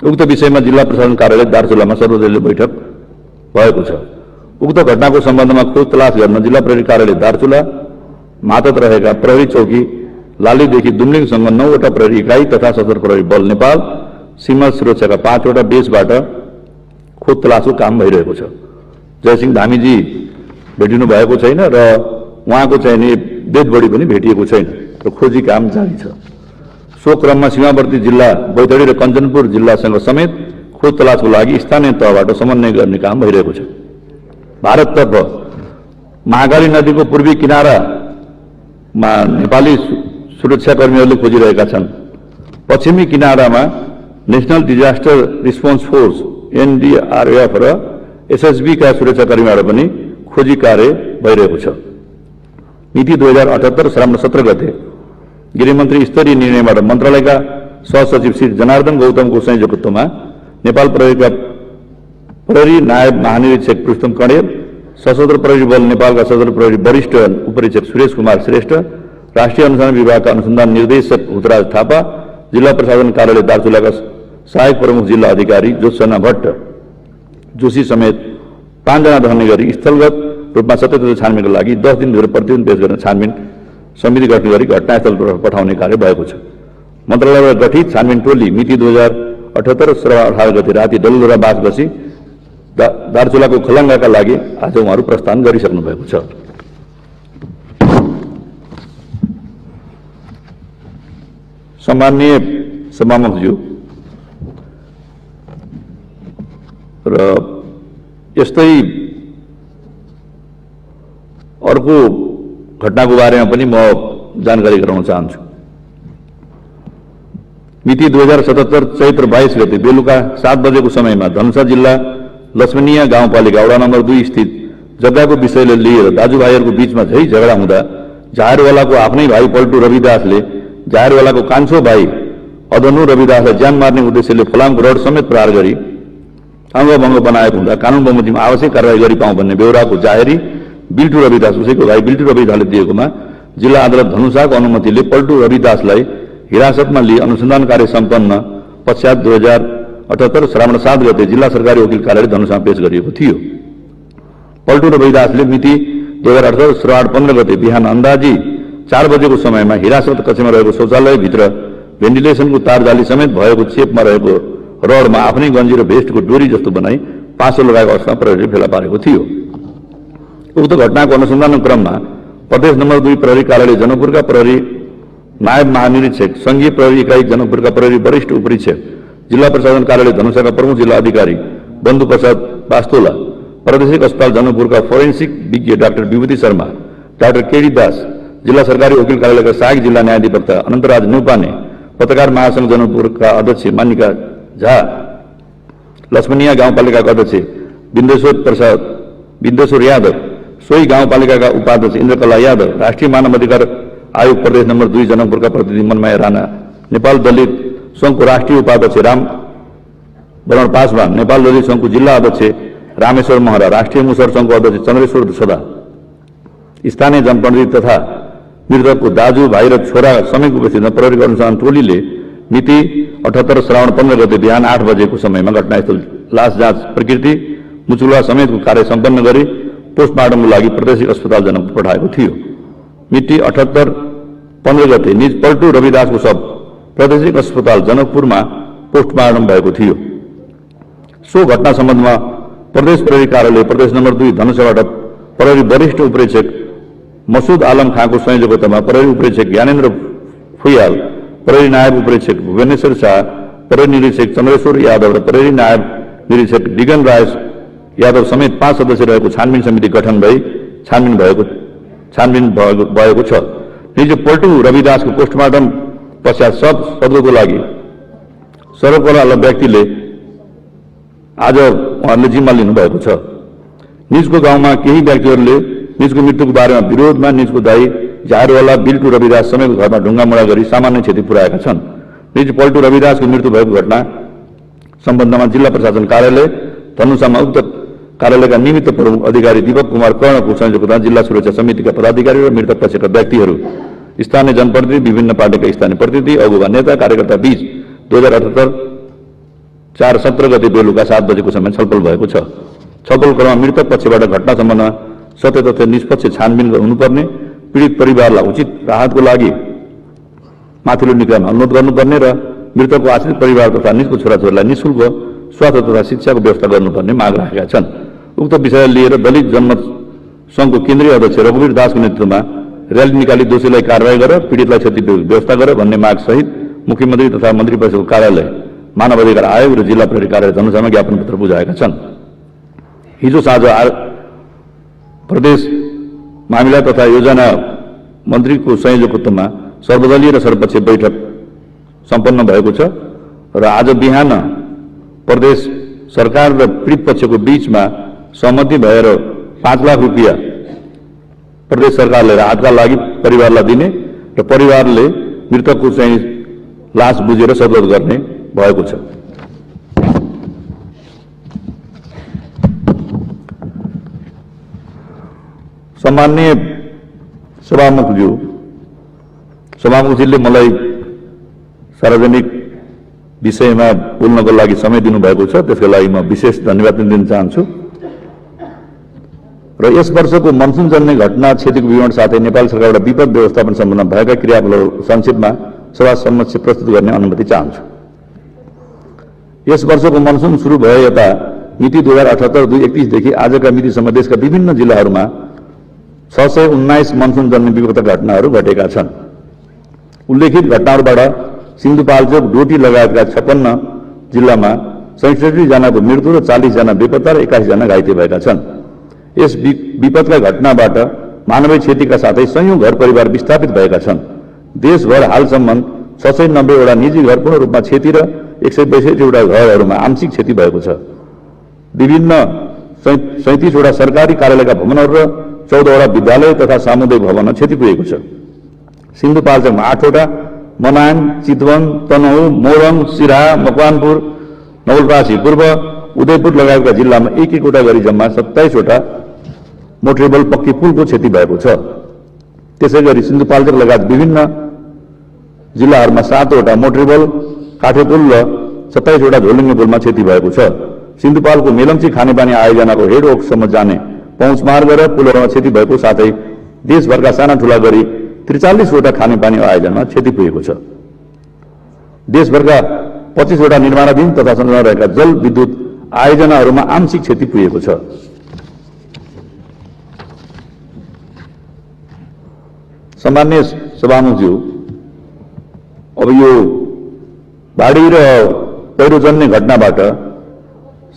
उक्त विषयमा जिल्ला प्रशासन कार्यालय दार्चुलामा सर्वदलीय बैठक भएको छ। उक्त घटनाको सम्बन्धमा खोज तलास गर्न जिल्ला प्रहरी कार्यालय दार्चुला मातहत रहेका प्रहरी चौकी लालीदेखि दुम्लिङसँग 9 वटा प्रहरी इकाई तथा सशस्त्र प्रहरी बल नेपाल सीमा सुरक्षाका 5 वटा बेसबाट खोज तलासको काम भइरहेको छ। जयसिंह धामीजी भेटिनु भएको छैन र उहाँको चाहिँ नि डेड बडी पनि भेटिएको छैन र खोजी काम जारी छ। सो क्रममा सीमावर्ती जिल्ला बैतडी र कञ्चनपुर जिल्लासँग समेत खोज तलासको लागि स्थानीय तहबाट समन्वय गर्ने काम भइरहेको छ। भारततर्फ महाकाली नदीको पूर्वी किनारामा नेपाली सुरक्षाकर्मीहरूले खोजिरहेका छन्। पश्चिमी किनारामा national disaster response force NDRF र एसएसबी का सुरक्षाकर्मीहरू पनि खोजी कार्य भइरहेको छ। मिति 2078 श्रावण 17 गते गृहमन्त्री स्तरीय निर्णयबाट मन्त्रालयका सहसचिव श्री जनार्दन गौतमको संयोजकत्वमा नेपाल प्रहरीका प्रहरी नायब महानिरीक्षक पुरुषोत्तम कणेल, सशस्त्र प्रहरी बल नेपालका सशस्त्र प्रहरी वरिष्ठ उपरीक्षक सुरेश कुमार श्रेष्ठ, राष्ट्रिय अनुसन्धान विभागका अनुसन्धान निर्देशक हुतराज थापा, जिल्ला प्रशासन कार्यालय दार्चुलाका सहायक प्रमुख जिल्ला अधिकारी ज्योत्सना भट्ट जोशी समेत 5 जना रहने गरी स्थलगत रूपमा सत्य छानबिनको लागि 10 दिनभित्र प्रतिवेदन पेश गर्न छानबिन समिति गठन गरी घटनास्थलतर्फ पठाउने कार्य भएको छ। मन्त्रालयबाट गठित छानबिन टोली मिति 2078 श्रावण 18 गते राति डलधुरा बास बसी दार्चुलाको खलङ्गाका लागि आज उहाँहरू प्रस्थान गरिसक्नु भएको छ। सम्माननीय सभामुखज्यू र यस्तै अर्को घटनाको बारेमा पनि म जानकारी गराउन चाहन्छु। मिति 2077 चैत्र 22 गते बेलुका 7 बजेको समयमा धनुषा जिल्ला लक्ष्मणीय गाउँपालिका वडा नम्बर 2 स्थित जग्गाको विषयले लिएर दाजुभाइहरूको बीचमा झै झगडा हुँदा जाहेरवालाको आफ्नै भाइ पल्टु रविदासले जाहेरवालाको कान्छो भाइ अदनु रविदासलाई ज्यान मार्ने उद्देश्यले फलामको रड समेत प्रहार गरी अङ्गभङ्ग बनाएको हुँदा कानुन बमोजिम आवश्यक कारवाही गरी पाउँ भन्ने बेहोराको जाहेरी बिल्टु रविदास उसैको भाइ बिल्टु रविदासले दिएकोमा जिल्ला अदालत धनुषाको अनुमतिले पल्टु रविदासलाई हिरासतमा लिई अनुसन्धान कार्य सम्पन्न पश्चात 2078 श्रावण 7 गते जिल्ला सरकारी वकिल कार्यालय धनुषामा पेश गरिएको थियो। पल्टु रविदासले मिति 2078 श्रावण 15 गते बिहान अन्दाजी 4 बजेको समयमा हिरासत कक्षमा रहेको शौचालयभित्र भेन्टिलेसनको तार जाली समेत भएको चेपमा रहेको रडमा आफ्नै गन्जी र भेस्टको डोरी जस्तो बनाई पासो लगाएको अवस्थामा प्रहरीले फेला पारेको थियो। उक्त घटनाको अनुसन्धान क्रममा प्रदेश नम्बर 2 प्रहरी कार्यालय जनकपुरका प्रहरी नायब महानिरीक्षक संघीय प्रहरी इकाई जनकपुरका प्रहरी वरिष्ठ उपरीक्षक जिल्ला प्रशासन कार्यालय धनुषाका प्रमुख जिल्ला अधिकारी बन्धु प्रसाद वास्तोला, प्रादेशिक अस्पताल जनकपुरका फोरेन्सिक विज्ञ डाक्टर विभूति शर्मा, डाक्टर केडी दास, जिल्ला सरकारी वकिल कार्यालयका सहायक जिल्ला न्यायाधिवक्ता अनन्तराज न्यौपाने, पत्रकार महासंघ जनकपुरका अध्यक्ष मानिका झा, लक्ष्मणीय गाउँपालिकाका अध्यक्ष बिन्देश्वर यादव, सोही गाउँपालिकाका उपाध्यक्ष इन्द्रकला यादव, राष्ट्रिय मानव अधिकार आयोग प्रदेश नम्बर 2 जनकपुरका प्रतिनिधि मनमाया राणा, नेपाल दलित संघको राष्ट्रिय उपाध्यक्ष राम बरण पासवान, नेपाल दलित संघको जिल्ला अध्यक्ष रामेश्वर महरा, राष्ट्रिय मुसर संघको अध्यक्ष चन्द्रेश्वर सदा, स्थानीय जनप्रतिनिधि तथा मृतकको दाजु भाइ र छोरा समेत उपस्थित प्रहरी अनुसन्धान टोलीले मिति 78 श्रावण 15 गते बिहान 8 बजेको समयमा घटनास्थल लास जाँच प्रकृति मुचुला समेतको कार्य सम्पन्न गरी पोस्टमार्टमको लागि प्रादेशिक अस्पताल जनकपुर पठाएको थियो। मिति 78-15 गते निज पल्टु रविदासको शव प्रादेशिक अस्पताल जनकपुरमा पोस्टमार्टम भएको थियो। सो घटना सम्बन्धमा प्रदेश प्रहरी कार्यालय प्रदेश नम्बर 2 धनुषाबाट प्रहरी वरिष्ठ उपरीक्षक मसुद आलम खाँको संयोजकतामा प्रहरी उपरीक्षक ज्ञानेन्द्र फुयाल, प्रहरी नायब उपरीक्षक भुवनेश्वर शाह, प्रहरी निरीक्षक चन्द्रेश्वर यादव र प्रहरी नायब निरीक्षक डिगन राय यादव समेत 5 सदस्य रहेको छानबिन समिति गठन भई छानबिन भएको छ। निज पल्टु रविदासको पोस्टमार्टम पश्चात सदको लागि सर्वकला व्यक्तिले आज उहाँहरूले जिम्मा लिनुभएको छ। निजको गाउँमा केही व्यक्तिहरूले निजको मृत्युको बारेमा विरोधमा निजको दाई जाहेरवाला बिल्टु रविदास समेतको घरमा ढुङ्गामुढा गरी सामान्य क्षति पुर्याएका छन्। निज पल्टु रविदासको मृत्यु भएको घटना सम्बन्धमा जिल्ला प्रशासन कार्यालय धनुषामा उक्त कार्यालयका निमित्त प्रमुख अधिकारी दीपक कुमार कर्णको संयोजकता जिल्ला सुरक्षा समितिका पदाधिकारी र मृतक पक्षका व्यक्तिहरू, स्थानीय जनप्रतिनिधि, विभिन्न पार्टीका स्थानीय प्रतिनिधि, अगुवा नेता कार्यकर्ता बीच 2078-4-17 गते बेलुका 7 बजेको समय छलफल भएको छ। छलफल क्रममा मृतक पक्षबाट घटना सम्बन्धमा सत्य तथ्य निष्पक्ष छानबिन हुनुपर्ने, पीडित परिवारलाई उचित राहतको लागि माथिल्लो निकायमा अनुरोध गर्नुपर्ने र मृतकको आश्रित परिवार तथा निजको छोराछोरीलाई निःशुल्क स्वास्थ्य तथा शिक्षाको व्यवस्था गर्नुपर्ने माग राखेका छन्। उक्त विषयलाई लिएर दलित जनमत संघको केन्द्रीय अध्यक्ष रघुवीर दासको नेतृत्वमा र्याली निकाली दोषीलाई कारवाही गरेर पीडितलाई क्षतिपूर्ति व्यवस्था गरेर भन्ने माग सहित मुख्यमन्त्री तथा मन्त्री परिषदको कार्यालय, मानव अधिकार आयोग र जिल्ला प्रहरी कार्यालय धनुषामा ज्ञापन पत्र बुझाएका छन्। हिजो साँझ प्रदेश मामिला तथा योजना मन्त्रीको संयोजकत्वमा सर्वदलीय र सर्वपक्षीय बैठक सम्पन्न भएको छ र आज बिहान प्रदेश सरकार र पीडित पक्षको बीचमा सहमति भएर 5 लाख रुपियाँ प्रदेश सरकारले राहतका लागि परिवारलाई दिने र परिवारले मृतकको चाहिँ लास बुझेर सदुपयोग गर्ने भएको छ। सम्माननीय सभामुखज्यूले मलाई सार्वजनिक विषयमा बोल्नको लागि समय दिनुभएको छ, त्यसको लागि म विशेष धन्यवाद दिन चाहन्छु। र यस वर्षको मनसुनजन्य घटना क्षतिको विवरण साथै नेपाल सरकारबाट विपद व्यवस्थापन सम्बन्धमा भएका क्रियाकलापहरू संक्षेपमा सभा समक्ष प्रस्तुत गर्ने अनुमति चाहन्छु। यस वर्षको मनसुन सुरु भए यता मिति 2078-2031 देखि आजका मितिसम्म देशका विभिन्न जिल्लाहरूमा 619 मनसुनजन्य विपद घटनाहरू घटेका छन्। उल्लेखित घटनाहरूबाट सिन्धुपाल्चोक, डोटी लगायतका 56 जिल्लामा 67 जनाको मृत्यु र 40 जना बेपत्ता र 21 जना घाइते भएका छन्। यस विपदका घटनाबाट मानवीय क्षतिका साथै सयौं घर परिवार विस्थापित भएका छन्। देशभर हालसम्म 690 वटा निजी घर पूर्ण रूपमा क्षति र 162 वटा घरहरूमा आंशिक क्षति भएको छ। विभिन्न 37 वटा सरकारी कार्यालयका भवनहरू र 14 वटा विद्यालय तथा सामुदायिक भवनमा क्षति पुगेको छ। सिन्धुपाल्चोकमा 8 वटा, मनाङ, चितवन, तनहुँ, मोरङ, सिराहा, मकवानपुर, नवलपरासी पूर्व, उदयपुर लगायतका जिल्लामा एक वटा गरी जम्मा 27 वटा मोटरेबल पक्की पुलको क्षति भएको छ। त्यसै गरी सिन्धुपाल्चोक लगायत विभिन्न जिल्लाहरूमा 7 वटा मोटरेबल काठे पुल र 27 वटा झोलुङ्गे पुलमा क्षति भएको छ। सिन्धुपाल्चोकको मेलम्ची खानेपानी आयोजनाको हेड वर्कसम्म जाने पहुँच मार्ग र पुलहरूमा क्षति भएको साथै देशभरका साना ठूला गरी 43 वटा खानेपानी आयोजनमा क्षति पुगेको छ। देशभरका 25 वटा निर्माणाधीन तथा सञ्चालन रहेका जल विद्युत आयोजनाहरूमा आंशिक क्षति पुगेको छ। सम्मान्य सभामुखज्यू, अब यो बाढी र पहिरोजन्य घटनाबाट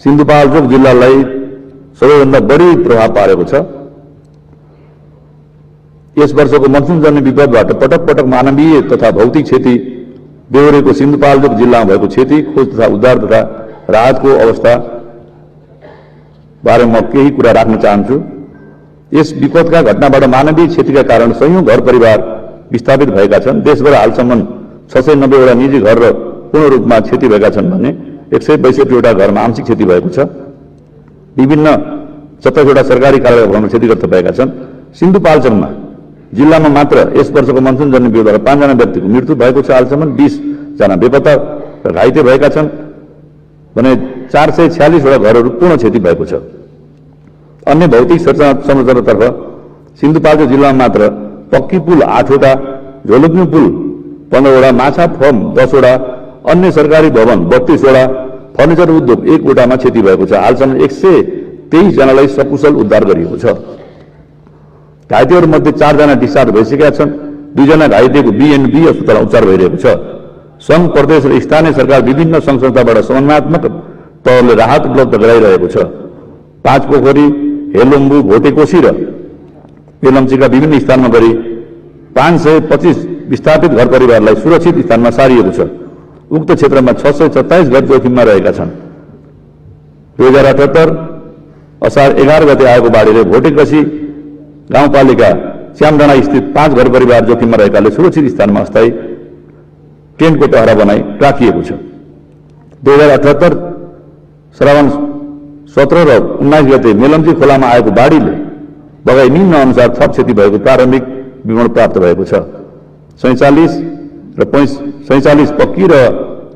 सिन्धुपाल्चोक जिल्लालाई सबैभन्दा बढी प्रभाव पारेको छ। यस वर्षको मनसुनजन्य विपदबाट पटक पटक मानवीय तथा भौतिक क्षति बेहोरेको सिन्धुपाल्चोक जिल्लामा भएको क्षति, खोज तथा उद्धार तथा राहतको अवस्था बारे म केही कुरा राख्न चाहन्छु। यस विपदका घटनाबाट मानवीय क्षतिका कारण सयौं घर परिवार विस्थापित भएका छन्। देशभर हालसम्म 690 वटा निजी घर र पूर्ण रूपमा क्षति भएका छन् भने 162 वटा घरमा आंशिक क्षति भएको छ। विभिन्न 27 वटा सरकारी कार्यालय भवनमा क्षतिग्रस्त भएका छन्। सिन्धुपाल्चोकमा जिल्लामा मात्र यस वर्षको मनसुनजन्य विपदबाट 5 जना व्यक्तिको मृत्यु भएको छ। हालसम्म 20 जना बेपत्ता र घाइते भएका छन् भने 446 वटा घरहरू पूर्ण क्षति भएको छ। अन्य भौतिक संरचनातर्फ सिन्धुपाल्चोक जिल्लामा मात्र पक्की पुल 8 वटा, झोलुङ्गे पुल 15 वटा, माछा फर्म 10 वटा, अन्य सरकारी भवन 32 वटा, फर्निचर उद्योग 1 वटामा क्षति भएको छ। हालसम्म 123 जनालाई सकुशल उद्धार गरिएको छ। घाइतेहरूमध्ये 4 जना डिस्चार्ज भइसकेका छन्। 2 जना घाइतेको BNB अस्पतालमा उपचार भइरहेको छ। संघ, प्रदेश र स्थानीय सरकार विभिन्न संघ संस्थाबाट समन्वयात्मक तहले राहत उपलब्ध गराइरहेको छ। 5 पोखरी, हेलम्बु, भोटेकोशी र मेलम्चीका विभिन्न स्थानमा गरी 525 विस्थापित घर परिवारलाई सुरक्षित स्थानमा सारिएको छ। उक्त क्षेत्रमा 627 घर जोखिममा रहेका छन्। 2078 असार 11 गते आएको बाढीले भोटेकोशी गाउँपालिका श्यामडाँडा स्थित 5 घर परिवार जोखिममा रहेकाले सुरक्षित स्थानमा अस्थायी टेन्टको टहरा बनाई राखिएको छ। 2078 श्रावण 17 र 19 गते मेलम्ची खोलामा आएको बाढीले बगाई निम्न अनुसार थप क्षति भएको प्रारम्भिक विवरण प्राप्त भएको छ। 47 पक्की र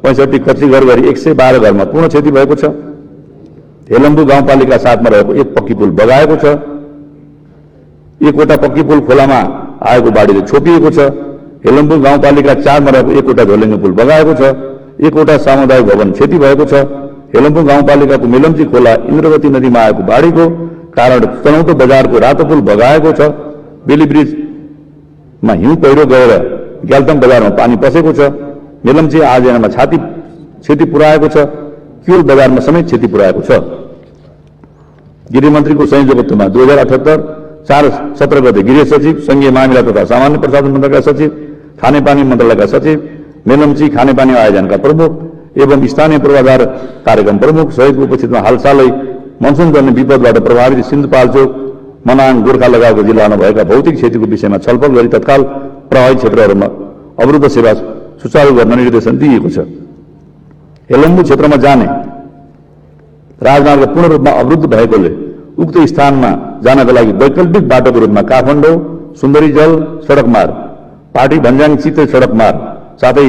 65 कच्ची घर गरी 112 घरमा पूर्ण क्षति भएको छ। हेलम्बु गाउँपालिका 7 मा रहेको 1 पक्की पुल बगाएको छ। 1 वटा पक्की पुल खोलामा आएको बाढीले छोपिएको छ। हेलम्बु गाउँपालिका 4 मा रहेको 1 वटा झोलुङ्गे पुल बगाएको छ। 1 वटा सामुदायिक भवन क्षति भएको छ। हेलम्बु गाउँपालिकाको मेलम्ची खोला इन्द्रवती नदीमा आएको बाढीको कारण चनौटो बजारको रातो पुल बगाएको छ। बेली ब्रिजमा हिउँ पहिरो गएर ग्याल्तम बजारमा पानी पसेको छ। मेलम्ची आयोजनामा क्षति पुर्याएको छ। क्युल बजारमा समेत क्षति पुर्याएको छ। गृहमन्त्रीको संयोजकत्वमा 2078-4-17 गते गृह सचिव, संघीय मामिला तथा सामान्य प्रशासन मन्त्रालयका सचिव, खानेपानी मन्त्रालयका सचिव, मेलम्ची खानेपानी आयोजनका प्रमुख एवं स्थानीय पूर्वाधार कार्यक्रम प्रमुख सहितको उपस्थितिमा हालसालै मनसुनजन्य विपदबाट प्रभावित सिन्धुपाल्चोक, मनाङ, गोर्खा लगायतका जिल्लामा भएका भौतिक क्षतिको विषयमा छलफल गरी तत्काल प्रभावित क्षेत्रहरूमा अवरुद्ध सेवा सुचारू गर्न निर्देशन दिइएको छ। हेलम्बु क्षेत्रमा जाने राजमार्ग पूर्ण रूपमा अवरुद्ध भएकोले उक्त स्थानमा जानका लागि वैकल्पिक बाटोको रूपमा काठमाडौँ सुन्दरीजल सडक मार्ग, पाटी भन्ज्याङ चित्रे सडक मार्ग साथै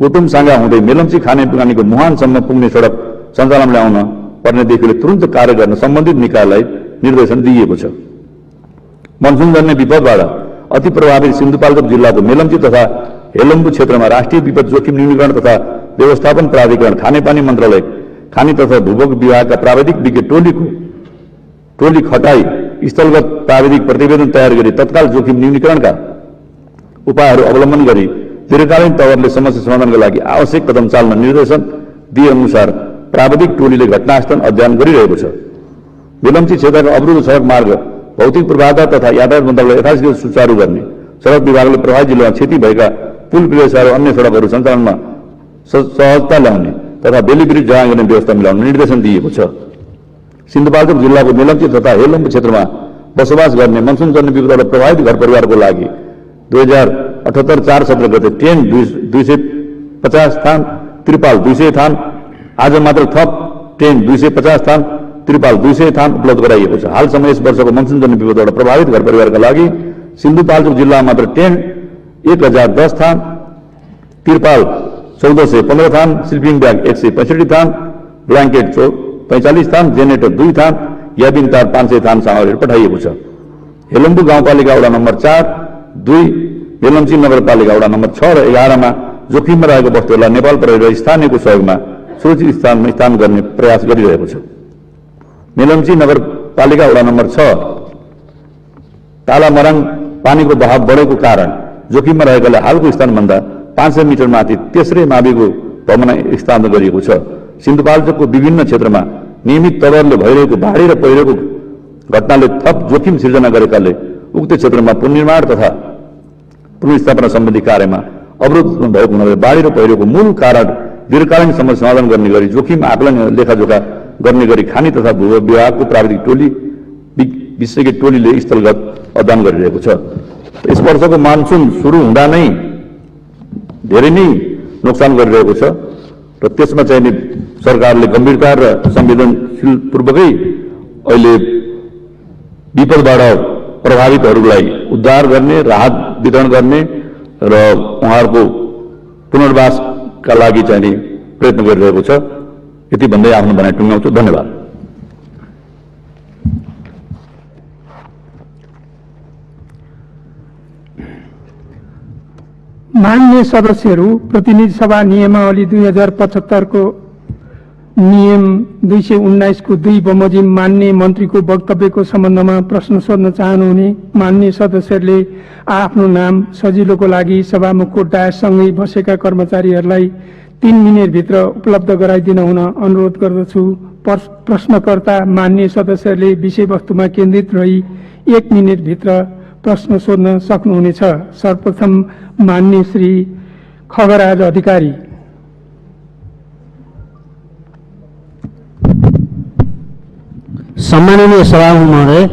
कोटुमसाङ्गा हुँदै मेलम्ची खानेपानीको मुहानसम्म पुग्ने सडक सञ्चालन ल्याउन पर्नेदेखिले तुरन्त कार्य गर्न सम्बन्धित निकायलाई निर्देशन दिइएको छ। मनसुनजन्य विपदबाट अति प्रभावित सिन्धुपाल्चोक जिल्लाको मेलम्ची तथा हेलम्बु क्षेत्रमा राष्ट्रिय विपद जोखिम न्यूनीकरण तथा व्यवस्थापन प्राधिकरण, खानेपानी मन्त्रालय, खानी तथा भूभोग विभागका प्राविधिक विज्ञ टोली खटाई स्थलगत प्राविधिक प्रतिवेदन तयार गरी तत्काल जोखिम न्यूनीकरणका उपायहरू अवलम्बन गरी दीर्घकालीन तवरले समस्या समाधानका लागि आवश्यक कदम चाल्न निर्देशन दिए अनुसार प्राविधिक टोलीले घटनास्थल अध्ययन गरिरहेको छ। मेलम्ची क्षेत्रका अवरुद्ध सडक मार्ग भौतिक पूर्वाधार तथा यातायात मन्त्रालयले यथाशीघ्र सुचारू गर्ने, सडक विभागले प्रभावित जिल्लामा क्षति भएका पुल प्रेसा र अन्य सडकहरू सञ्चालनमा सहजता ल्याउने तथा बेलिब्रिज जडान गर्ने व्यवस्था मिलाउन निर्देशन दिएको छ। सिन्धुपाल्चोक जिल्लाको मेलम्ची तथा हेलम्बु क्षेत्रमा बसोबास गर्ने मनसुनजन्य विपदबाट प्रभावित घर परिवारको लागि 2078 4 सत्र गते टेन्ट 250 थान, त्रिपाल 200 थान, आज मात्र थप टेन्ट 250 थान, त्रिपाल 200 थान उपलब्ध गराइएको छ। हालसम्म यस वर्षको मनसुनजन्य विपदबाट प्रभावित घर परिवारका लागि सिन्धुपाल्चोक जिल्लामा मात्र टेन्ट 1010 थान, त्रिपाल 1415 थान, स्लिपिङ ब्याग 165 थान, ब्ल्याङ्केट 45 थान, जेनेरेटर 2 थान, याबिन तार 500 थान सामग्री पठाइएको छ। हेलम्बु गाउँपालिका वडा नम्बर 4, 2, मेलम्ची नगरपालिका वडा नम्बर 6 र 11 मा जोखिममा रहेको वस्तुहरूलाई नेपाल प्रहरी र स्थानीयको सहयोगमा सुरक्षित स्थानमा स्थान गर्ने प्रयास गरिरहेको छ। मेलम्ची नगरपालिका वडा नम्बर 6 तालामराङ पानीको बहाव बढेको कारण जोखिममा रहेकाले हालको स्थानभन्दा 500 मिटर माथि तेस्रै माविको भवन स्थापना गरिएको छ। सिन्धुपाल्चोकको विभिन्न क्षेत्रमा नियमित तवरले भइरहेको बाढी र पहिरोको घटनाले थप जोखिम सिर्जना गरेकाले उक्त क्षेत्रमा पुनर्निर्माण तथा पुनर्स्थापना सम्बन्धी कार्यमा अवरोध भएको हुनाले बाढी र पहिरोको मूल कारण दीर्घकालीन समस्या समाधान गर्ने गरी जोखिम आकलन लेखाजोखा गर्ने गरी खानी तथा भूभोग विभागको प्राविधिक टोली विशेषज्ञ टोलीले स्थलगत अध्ययन गरिरहेको छ। यस वर्षको मानसुन सुरु हुँदा नै धेरै नै नोक्सान गरिरहेको छ र त्यसमा चाहिँ सरकारले गम्भीरता र संवेदनशील पूर्वकै अहिले विपदबाट प्रभावितहरूलाई उद्धार गर्ने, राहत वितरण गर्ने र उहाँहरूको पुनर्वासका लागि चाहिँ प्रयत्न गरिरहेको छ। यति भन्दै आफ्नो भनाइ टुङ्ग्याउँछु। धन्यवाद। मान्य सदस्यहरू, प्रतिनिधि सभा नियमावली 2075 को नियम 219 को 2 बमोजिम मान्य मन्त्रीको वक्तव्यको सम्बन्धमा प्रश्न सोध्न चाहनुहुने मान्य सदस्यहरूले आफ्नो नाम सजिलोको लागि सभामुखको डायससँगै बसेका कर्मचारीहरूलाई 3 मिनेटभित्र उपलब्ध गराइदिन हुन अनुरोध गर्दछु। प्रश्नकर्ता मान्य सदस्यहरूले विषयवस्तुमा केन्द्रित रही 1 मिनेटभित्र प्रश्न सोध्न सक्नुहुनेछ। सर्वप्रथम मान्य श्री खगराज अधिकारी। सम्माननीय सभामुख महोदय,